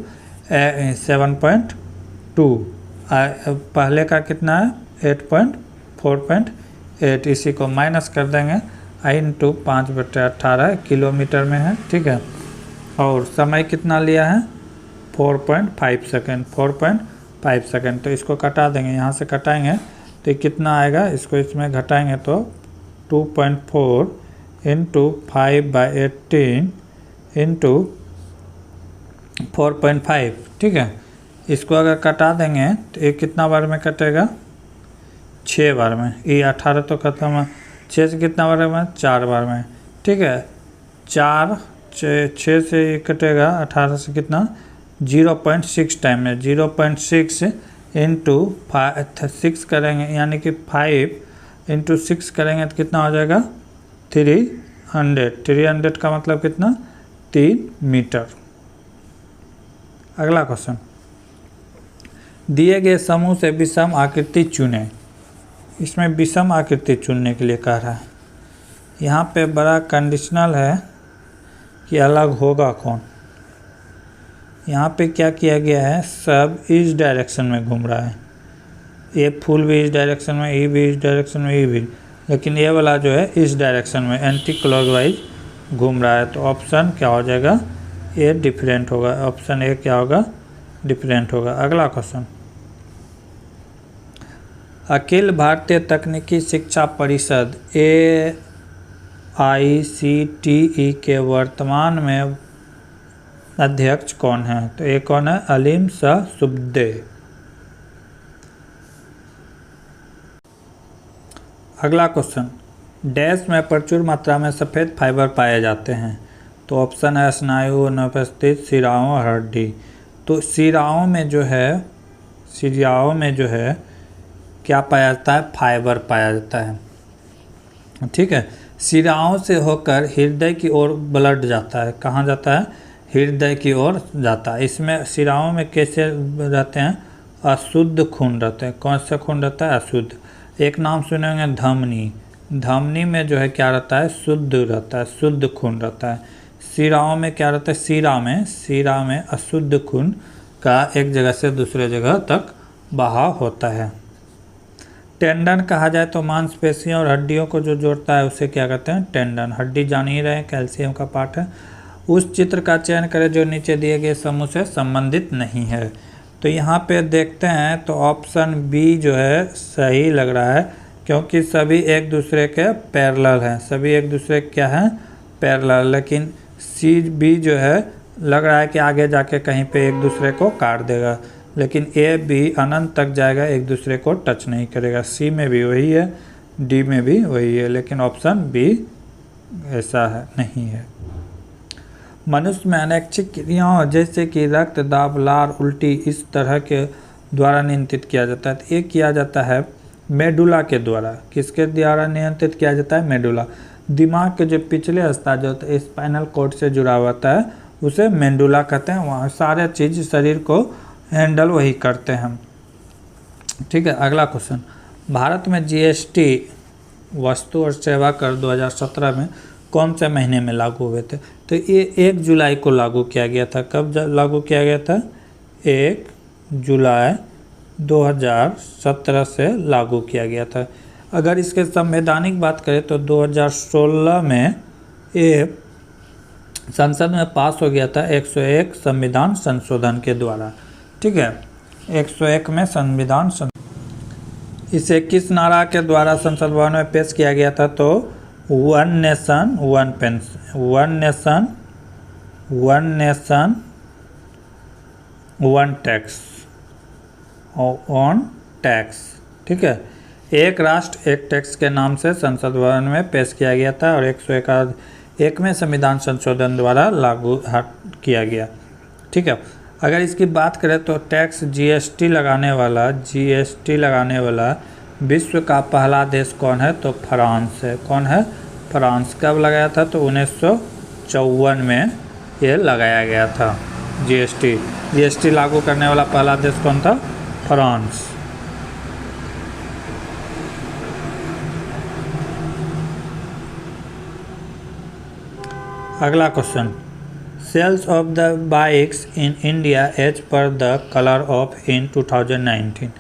7.2, पहले का कितना है? 8.4.8, इसी को माइनस कर देंगे, I इंटू 5/18 किलोमीटर में है, ठीक है। और समय कितना लिया है 4.5 सेकेंड, 4.5 सेकेंड। तो इसको कटा देंगे, यहाँ से कटाएंगे तो ये कितना आएगा, इसको इसमें घटाएंगे तो 2.4 इंटू 5/18 इंटू 4.5, ठीक है। इसको अगर कटा देंगे तो ये कितना बार में कटेगा, 6 बार में। ये 18 तो खत्म है, 6 से कितना बार में, 4 बार में, ठीक है। 6 से ये कटेगा 18 से कितना, 0.6 टाइम में, 0.6 इंटू 6 करेंगे, यानी कि 5 इंटू 6 करेंगे तो कितना हो जाएगा 300 का मतलब कितना, 3 मीटर। अगला क्वेश्चन, दिए गए समूह से विषम आकृति चुनें। इसमें विषम आकृति चुनने के लिए कह रहा है। यहाँ पे बड़ा कंडीशनल है कि अलग होगा कौन। यहाँ पे क्या किया गया है, सब इस डायरेक्शन में घूम रहा है, ये फूल भी इस डायरेक्शन में, ये भी इस डायरेक्शन में, ये भी, लेकिन ये वाला जो है इस डायरेक्शन में एंटी क्लॉकवाइज घूम रहा है। तो ऑप्शन क्या हो जाएगा, ये डिफरेंट होगा, ऑप्शन ए क्या होगा, डिफरेंट होगा। अगला क्वेश्चन, अखिल भारतीय तकनीकी शिक्षा परिषद AICTE के वर्तमान में अध्यक्ष कौन है, तो ये कौन है, अलीम शाह सुब्दे। अगला क्वेश्चन, डैश में प्रचुर मात्रा में सफ़ेद फाइबर पाए जाते हैं, तो ऑप्शन है स्नायु, अनुपस्थित, शिराओं और हड्डी। तो शिराओं में जो है क्या पाया जाता है, फाइबर पाया जाता है, ठीक है। शिराओं से होकर हृदय की ओर ब्लड जाता है, कहाँ जाता है, हृदय की ओर जाता है। इसमें शिराओं में कैसे रहते हैं, अशुद्ध खून रहते हैं। कौन सा खून रहता है, अशुद्ध। एक नाम सुनेंगे धमनी, धमनी में जो है क्या रहता है, शुद्ध रहता है, शुद्ध खून रहता है। शिराओं में क्या रहता है, शिरा में अशुद्ध खून का एक जगह से दूसरे जगह तक बहाव होता है। टेंडन कहा जाए तो मांसपेशियों और हड्डियों को जो जोड़ता है उसे क्या कहते हैं, टेंडन। हड्डी जान ही रहे हैं, कैल्शियम का पार्ट है। उस चित्र का चयन करें जो नीचे दिए गए समूह से संबंधित नहीं है। तो यहाँ पे देखते हैं तो ऑप्शन बी जो है सही लग रहा है, क्योंकि सभी एक दूसरे के पैरेलल हैं, सभी एक दूसरे क्या हैं, पैरेलल। लेकिन सी बी जो है लग रहा है कि आगे जाके कहीं पे एक दूसरे को काट देगा, लेकिन ए बी अनंत तक जाएगा, एक दूसरे को टच नहीं करेगा। सी में भी वही है, डी में भी वही है, लेकिन ऑप्शन बी ऐसा है, नहीं है। मनुष्य में अनैच्छिक क्रियाओं जैसे कि रक्त दाब, लार, उल्टी इस तरह के द्वारा नियंत्रित किया जाता है। तो ये किया जाता है मेडुला के द्वारा। किसके द्वारा नियंत्रित किया जाता है, मेडुला। दिमाग के जो पिछले हिस्सा जो होता है स्पाइनल कॉर्ड से जुड़ा होता है उसे मेडुला कहते हैं। वहाँ सारे चीज़ शरीर को हैंडल वही करते हैं, ठीक है। अगला क्वेश्चन, भारत में GST वस्तु और सेवा कर 2017 में कौन से महीने में लागू हुए थे, तो ये 1 जुलाई को लागू किया गया था। कब लागू किया गया था, 1 जुलाई 2017 से लागू किया गया था। अगर इसके संवैधानिक बात करें तो 2016 में ये संसद में पास हो गया था 101 संविधान संशोधन के द्वारा, ठीक है। 101 में संविधान इसे किस नारा के द्वारा संसद भवन में पेश किया गया था, तो one nation one pension, one nation one tax, on tax, ठीक है। एक राष्ट्र एक टैक्स के नाम से संसद भवन में पेश किया गया था और 101 में संविधान संशोधन द्वारा लागू किया गया, ठीक है। अगर इसकी बात करें तो टैक्स GST लगाने वाला विश्व का पहला देश कौन है, तो फ्रांस है। कौन है, फ्रांस। कब लगाया था, तो 1954 में ये लगाया गया था GST लागू करने वाला पहला देश कौन था, फ्रांस। अगला question, sales of the bikes in India as per the colour of in 2019।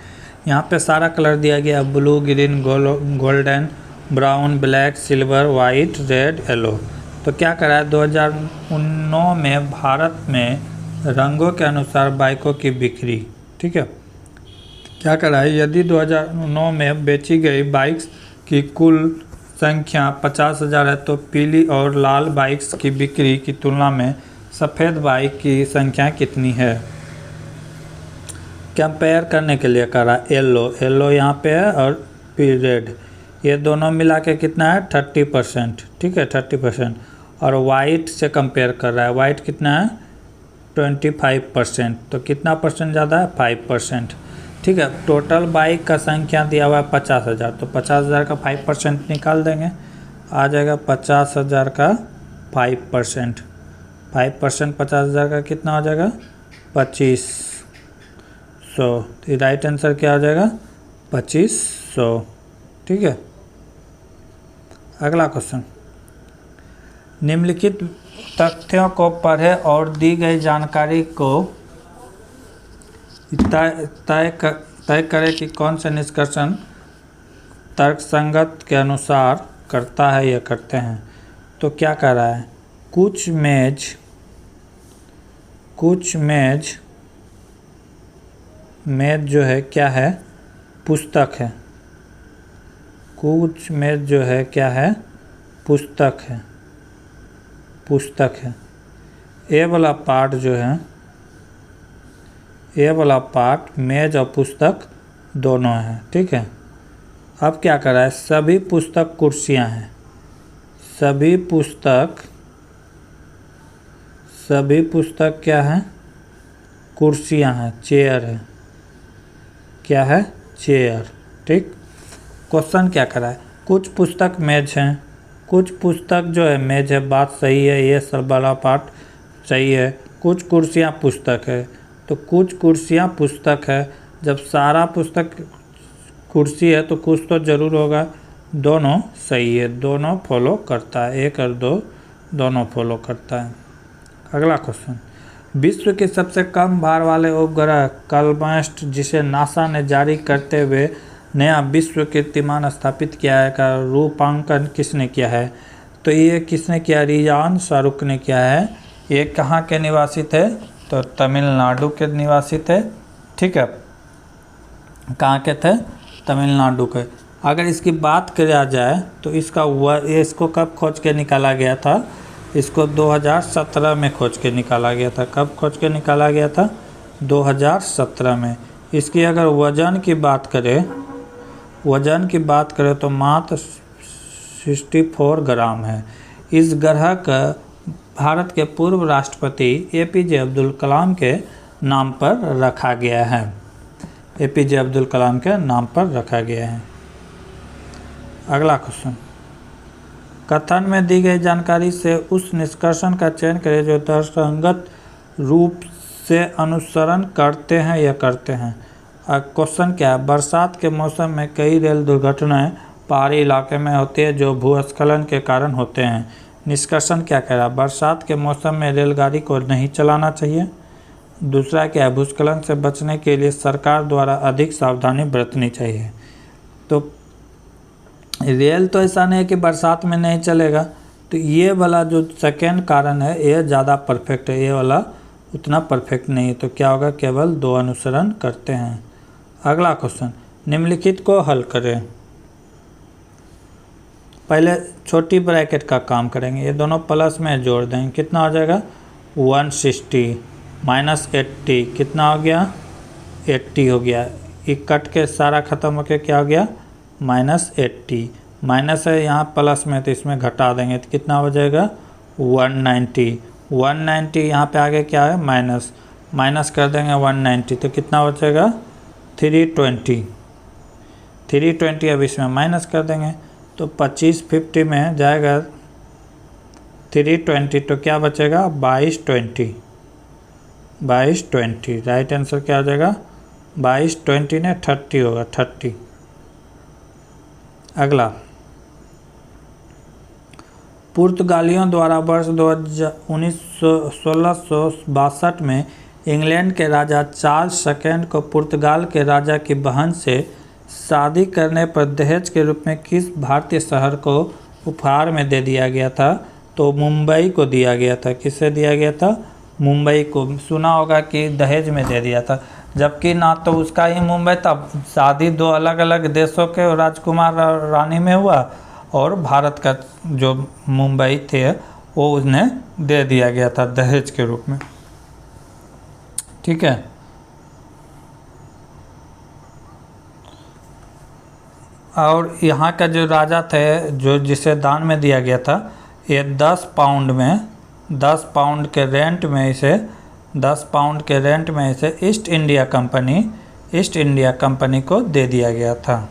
यहाँ पे सारा कलर दिया गया, blue, green, golden, brown, black, silver, white, red, yellow. तो क्या करा है, 2009 में भारत में रंगों के अनुसार बाइकों की बिक्री, ठीक है, क्या करा है, यदि 2009 में बेची गई बाइक्स की कुल संख्या 50,000 है तो पीली और लाल बाइक्स की बिक्री की तुलना में सफ़ेद बाइक की संख्या कितनी है। कंपेयर करने के लिए करा येलो यहाँ पे है और रेड, ये दोनों मिला के कितना है 30%, ठीक है 30%। और वाइट से कंपेयर कर रहा है, वाइट कितना है 25%, तो कितना परसेंट ज़्यादा है 5%, ठीक है। टोटल बाइक का संख्या दिया हुआ है 50,000, तो 50,000 का 5% निकाल देंगे, आ जाएगा 50,000 का 5%, 50,000 का कितना हो जाएगा 2500, तो राइट आंसर क्या हो जाएगा 2500, ठीक है। अगला क्वेश्चन, निम्नलिखित तथ्यों को पढ़े और दी गई जानकारी को तय करें कि कौन से निष्कर्षण तर्कसंगत के अनुसार करता है या करते हैं। तो क्या कर रहा है, कुछ मेज जो है क्या है पुस्तक है, कुछ मेज जो है क्या है पुस्तक है। ए वाला पार्ट जो है, ए वाला पार्ट मेज और पुस्तक दोनों है, ठीक है। अब क्या कर रहा है, सभी पुस्तक कुर्सियां हैं, सभी पुस्तक क्या है कुर्सियां हैं, चेयर है, क्या है चेयर, ठीक। क्वेश्चन क्या कर रहा है, कुछ पुस्तक मेज हैं, कुछ पुस्तक जो है मेज है, बात सही है, ये सब वाला पार्ट सही है। कुछ कुर्सियां पुस्तक है, तो कुछ कुर्सियां पुस्तक है, जब सारा पुस्तक कुर्सी है तो कुछ तो ज़रूर होगा, दोनों सही है, दोनों फॉलो करता है, 1 और 2 दोनों फॉलो करता है। अगला क्वेश्चन, विश्व के सबसे कम भार वाले उपग्रह कलमस्ट जिसे नासा ने जारी करते हुए नया विश्व कीर्तिमान स्थापित किया है का रूपांकन किसने किया है। तो ये किसने किया, रियान शाहरुख ने किया है। ये कहाँ के निवासी थे, तो तमिलनाडु के निवासी थे, ठीक है, कहाँ के थे तमिलनाडु के। अगर इसकी बात किया जाए तो इसको कब खोज के निकाला गया था, इसको 2017 में खोज के निकाला गया था। कब खोज के निकाला गया था, 2017 में। इसकी अगर वज़न की बात करें तो मात्र 64 ग्राम है। इस ग्रह का भारत के पूर्व राष्ट्रपति APJ अब्दुल कलाम के नाम पर रखा गया है, APJ अब्दुल कलाम के नाम पर रखा गया है। अगला क्वेश्चन, कथन में दी गई जानकारी से उस निष्कर्षण का चयन करें जो तर्कसंगत रूप से अनुसरण करते हैं या करते हैं। क्वेश्चन क्या है, बरसात के मौसम में कई रेल दुर्घटनाएं पहाड़ी इलाके में होती है जो भूस्खलन के कारण होते हैं। निष्कर्षण क्या कह रहा है, बरसात के मौसम में रेलगाड़ी को नहीं चलाना चाहिए। दूसरा क्या है, भूस्खलन से बचने के लिए सरकार द्वारा अधिक सावधानी बरतनी चाहिए। तो रेल तो ऐसा नहीं है कि बरसात में नहीं चलेगा, तो ये वाला जो सेकेंड कारण है ये ज़्यादा परफेक्ट है, ये वाला उतना परफेक्ट नहीं है। तो क्या होगा, केवल 2 अनुसरण करते हैं। अगला क्वेश्चन, निम्नलिखित को हल करें। पहले छोटी ब्रैकेट का काम करेंगे, ये दोनों प्लस में जोड़ देंगे, कितना हो जाएगा 160 माइनस 80 कितना हो गया 80 हो गया। ये कट के सारा खत्म होके क्या हो गया -80, माइनस है यहाँ प्लस में तो इसमें घटा देंगे तो कितना हो जाएगा 190 यहाँ पे आगे क्या है माइनस कर देंगे 190 तो कितना बचेगा 320 अब इसमें माइनस कर देंगे तो 2550 में जाएगा 320 तो क्या बचेगा 2220 राइट आंसर क्या हो जाएगा 2220 ने 30 होगा 30। अगला, पुर्तगालियों द्वारा वर्ष 1662 में इंग्लैंड के राजा चार्ल्स सेकेंड को पुर्तगाल के राजा की बहन से शादी करने पर दहेज के रूप में किस भारतीय शहर को उपहार में दे दिया गया था? तो मुंबई को दिया गया था। किसे दिया गया था? मुंबई को। सुना होगा कि दहेज में दे दिया था, जबकि ना तो उसका ही मुंबई था। शादी दो अलग अलग देशों के राजकुमार रानी में हुआ और भारत का जो मुंबई थे वो उसने दे दिया गया था दहेज के रूप में। ठीक है। और यहाँ का जो राजा थे जो जिसे दान में दिया गया था, ये 10 पाउंड के रेंट में इसे ईस्ट इंडिया कंपनी को दे दिया गया था।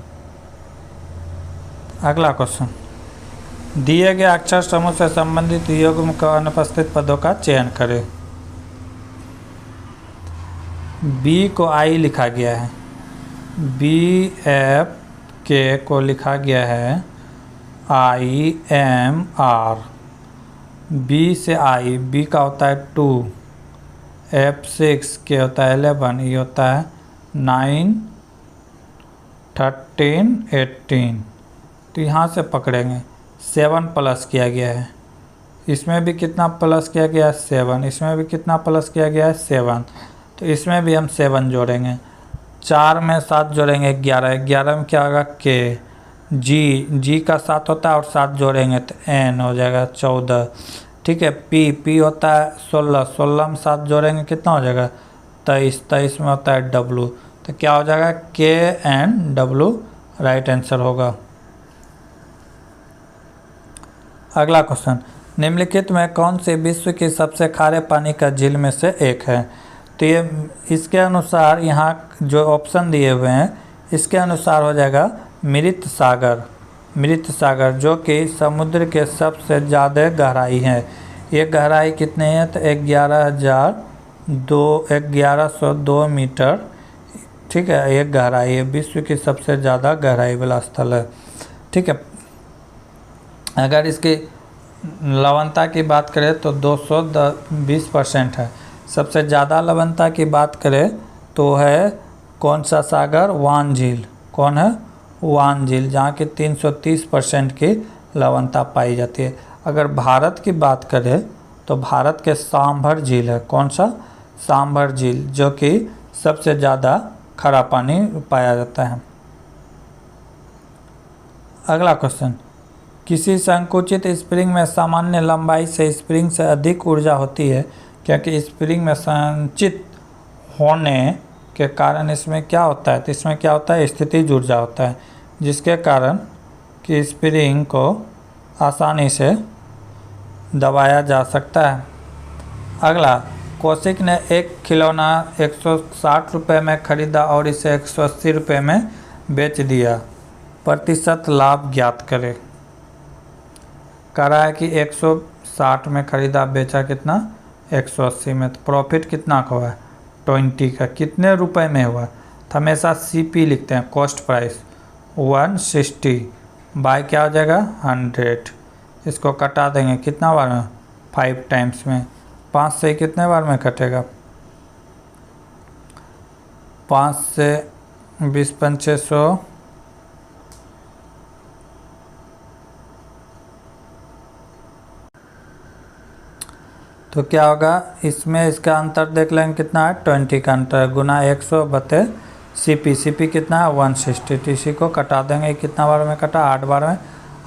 अगला क्वेश्चन, दिए गए अक्षर समूह से संबंधित युग्म का अनुपस्थित पदों का चयन करें। बी को आई लिखा गया है, BF के को लिखा गया है IMR। बी से आई, बी का होता है 2, F6 के होता है 11, ये होता है 9, 13, 18। तो यहाँ से पकड़ेंगे 7 प्लस किया गया है, इसमें भी कितना प्लस किया गया है 7, इसमें भी कितना प्लस किया गया है 7, तो इसमें भी हम 7 जोड़ेंगे। 4 में 7 जोड़ेंगे 11, 11 में क्या होगा K, जी का 7 होता है और 7 जोड़ेंगे तो N हो जाएगा 14। ठीक है। पी होता है 16, 16 में 7 जोड़ेंगे कितना हो जाएगा 23, 23 में होता है W, तो क्या हो जाएगा KNW राइट आंसर होगा। अगला क्वेश्चन, निम्नलिखित में कौन सी विश्व की सबसे खारे पानी का झील में से एक है? तो ये इसके अनुसार यहाँ जो ऑप्शन दिए हुए हैं इसके अनुसार हो जाएगा मृत सागर, जो कि समुद्र के सबसे ज़्यादा गहराई है। ये गहराई कितने है? तो 1102 मीटर। ठीक है, ये गहराई है, विश्व की सबसे ज़्यादा गहराई वाला स्थल है। ठीक है। अगर इसकी लवणता की बात करें तो 220% है। सबसे ज़्यादा लवणता की बात करें तो है कौन सा सागर? वान झील। कौन है? वान झील, जहाँ की 330% की लवणता पाई जाती है। अगर भारत की बात करें तो भारत के सांभर झील है। कौन सा? सांभर झील, जो कि सबसे ज़्यादा खारा पानी पाया जाता है। अगला क्वेश्चन, किसी संकुचित स्प्रिंग में सामान्य लंबाई से स्प्रिंग से अधिक ऊर्जा होती है, क्योंकि स्प्रिंग में संचित होने के कारण इसमें क्या होता है? तो इसमें क्या होता है? स्थितिज ऊर्जा होता है, जिसके कारण कि स्प्रिंग को आसानी से दबाया जा सकता है। अगला, कौशिक ने एक खिलौना 160 रुपये में खरीदा और इसे 180 रुपये में बेच दिया, प्रतिशत लाभ ज्ञात करें। कह रहा है कि 160 में खरीदा, बेचा कितना? 180 में। तो प्रॉफिट कितना का हुआ है? 20 का। कितने रुपए में हुआ? तो हमेशा CP लिखते हैं, कॉस्ट प्राइस 160 बाय क्या हो जाएगा 100। इसको कटा देंगे कितना बार में? 5 टाइम्स में। 5 से कितने बार में कटेगा? 5 से 20 5 600, तो क्या होगा इसमें? इसका अंतर देख लेंगे कितना है? 20 का अंतर, गुना 100 बटे CP कितना है? 160। TC को कटा देंगे, कितना बार में कटा? 8 बार में।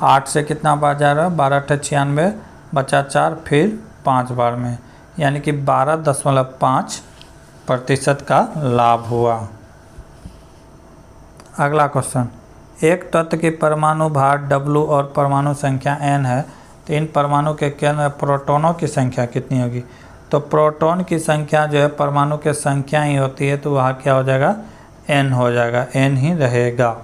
8 से कितना बार जा रहा है? 12 96, बचा 4, फिर 5 बार में, यानी कि 12.5% का लाभ हुआ। अगला क्वेश्चन, एक तत्व की परमाणु भार W और परमाणु संख्या N है, तो इन परमाणु के केंद्र में प्रोटॉनों की संख्या कितनी होगी? तो प्रोटॉन की संख्या जो है परमाणु के संख्या ही होती है, तो वहाँ क्या हो जाएगा? N हो जाएगा, N ही रहेगा।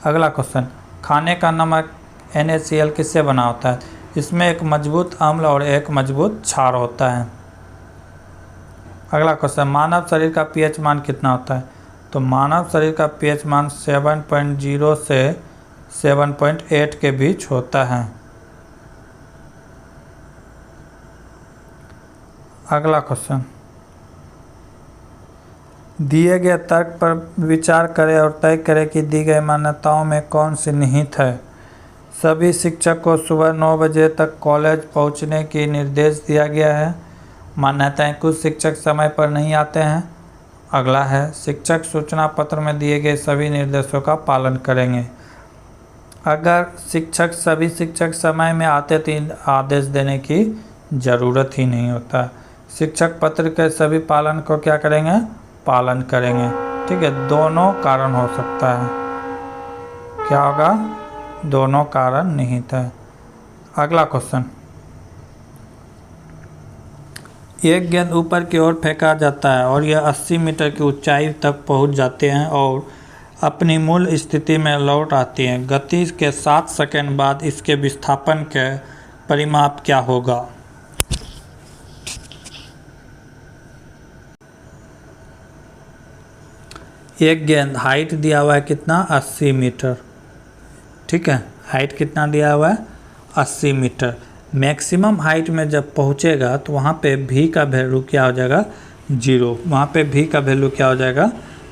अगला क्वेश्चन, खाने का नमक NaCl किससे बना होता है? इसमें एक मजबूत अम्ल और एक मजबूत क्षार होता है। अगला क्वेश्चन, मानव शरीर का pH मान कितना होता है? तो मानव शरीर का pH मान 7.0 से 7.8 के बीच होता है। अगला क्वेश्चन, दिए गए तर्क पर विचार करें और तय करें कि दी गई मान्यताओं में कौन सी निहित है। सभी शिक्षक को सुबह 9 बजे तक कॉलेज पहुंचने की निर्देश दिया गया है। मान्यताएं कुछ शिक्षक समय पर नहीं आते हैं। अगला है शिक्षक सूचना पत्र में दिए गए सभी निर्देशों का पालन करेंगे। अगर सभी शिक्षक समय में आते तो आदेश देने की ज़रूरत ही नहीं होता। शिक्षक पत्र के सभी पालन को क्या करेंगे, पालन करेंगे। ठीक है, दोनों कारण हो सकता है। क्या होगा, दोनों कारण निहित है। अगला क्वेश्चन, एक गेंद ऊपर की ओर फेंका जाता है और यह 80 मीटर की ऊंचाई तक पहुंच जाते हैं और अपनी मूल स्थिति में लौट आती है। गति के 7 सेकंड बाद इसके विस्थापन के परिमाप क्या होगा। एक गेंद हाइट दिया हुआ है कितना, 80 मीटर। ठीक है, हाइट कितना दिया हुआ है, 80 मीटर। मैक्सिमम हाइट में जब पहुंचेगा तो वहाँ पे भी का वैल्यू क्या हो जाएगा, 0। वहाँ पे भी का वैल्यू क्या हो जाएगा,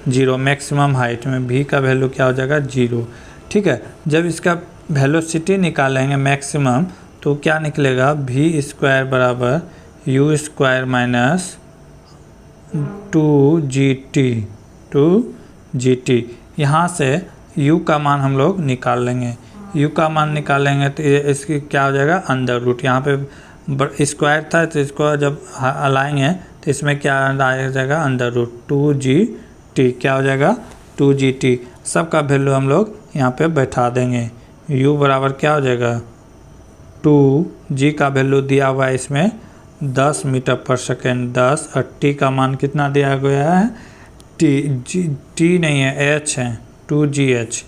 0। मैक्सिमम हाइट में भी का वैल्यू क्या हो जाएगा, 0। ठीक है, जब इसका वेलोसिटी निकालेंगे मैक्सिमम तो क्या निकलेगा, v² बराबर u² माइनस 2gt। यहाँ से u का मान हम लोग निकाल लेंगे। u का मान निकालेंगे तो इसकी क्या हो जाएगा, अंडर रूट। यहाँ पे स्क्वायर था तो इसको जब हलाएंगे तो इसमें क्या आ जाएगा, अंडर रूट 2gt। क्या हो जाएगा, 2gt। सबका वैल्यू हम लोग यहाँ पे बैठा देंगे। u बराबर क्या हो जाएगा, 2g का वैल्यू दिया हुआ है इसमें 10 मीटर पर सेकेंड 10, और t का मान कितना दिया गया है, t नहीं है, h है, 2gh।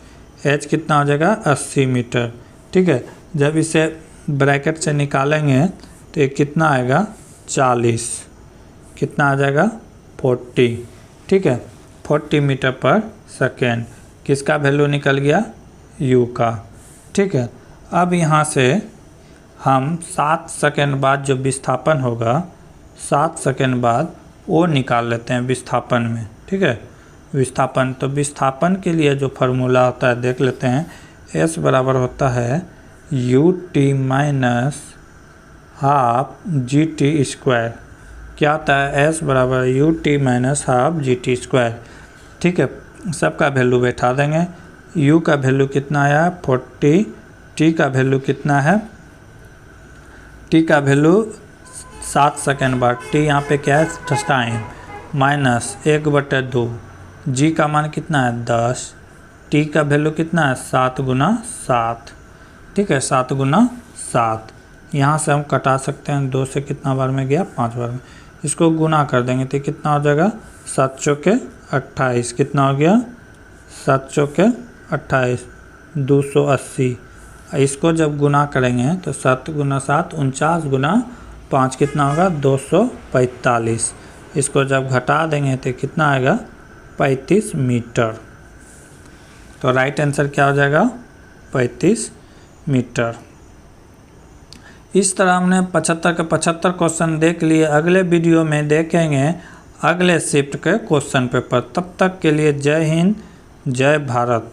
h कितना हो जाएगा, 80 मीटर। ठीक है, जब इसे ब्रैकेट से निकालेंगे तो ये कितना आएगा, 40। कितना आ जाएगा, 40। ठीक है, 40 मीटर पर सेकेंड। किसका वैल्यू निकल गया, u का। ठीक है, अब यहाँ से हम 7 सेकेंड बाद जो विस्थापन होगा, 7 सेकेंड बाद वो निकाल लेते हैं विस्थापन में। ठीक है, विस्थापन, तो विस्थापन के लिए जो फार्मूला होता है देख लेते हैं। s बराबर होता है ut माइनस हाफ gt²। क्या होता है, s बराबर ut माइनस हाफ gt²। ठीक है, सबका वैल्यू बैठा देंगे। u का वैल्यू कितना आया, 40। t का वैल्यू कितना है, t का वैल्यू 7 सेकेंड बाद, t यहाँ पे क्या है, टाइम, माइनस 1/2। g का मान कितना है, 10। t का वैल्यू कितना है, 7 गुना 7। ठीक है, 7 गुना 7। यहाँ से हम कटा सकते हैं, 2 से कितना बार में गया, 5 बार में। इसको गुना कर देंगे तो कितना हो जाएगा, 7 चौके 28। कितना हो गया, 7 चौके 28, 280। इसको जब गुना करेंगे तो 7 गुना 7 49 गुना 5 कितना होगा, 245। इसको जब घटा देंगे तो कितना आएगा, 35 मीटर। तो राइट आंसर क्या हो जाएगा, 35 मीटर। इस तरह हमने 75 के 75 क्वेश्चन देख लिए। अगले वीडियो में देखेंगे अगले शिफ्ट के क्वेश्चन पेपर। तब तक के लिए जय हिंद, जय भारत।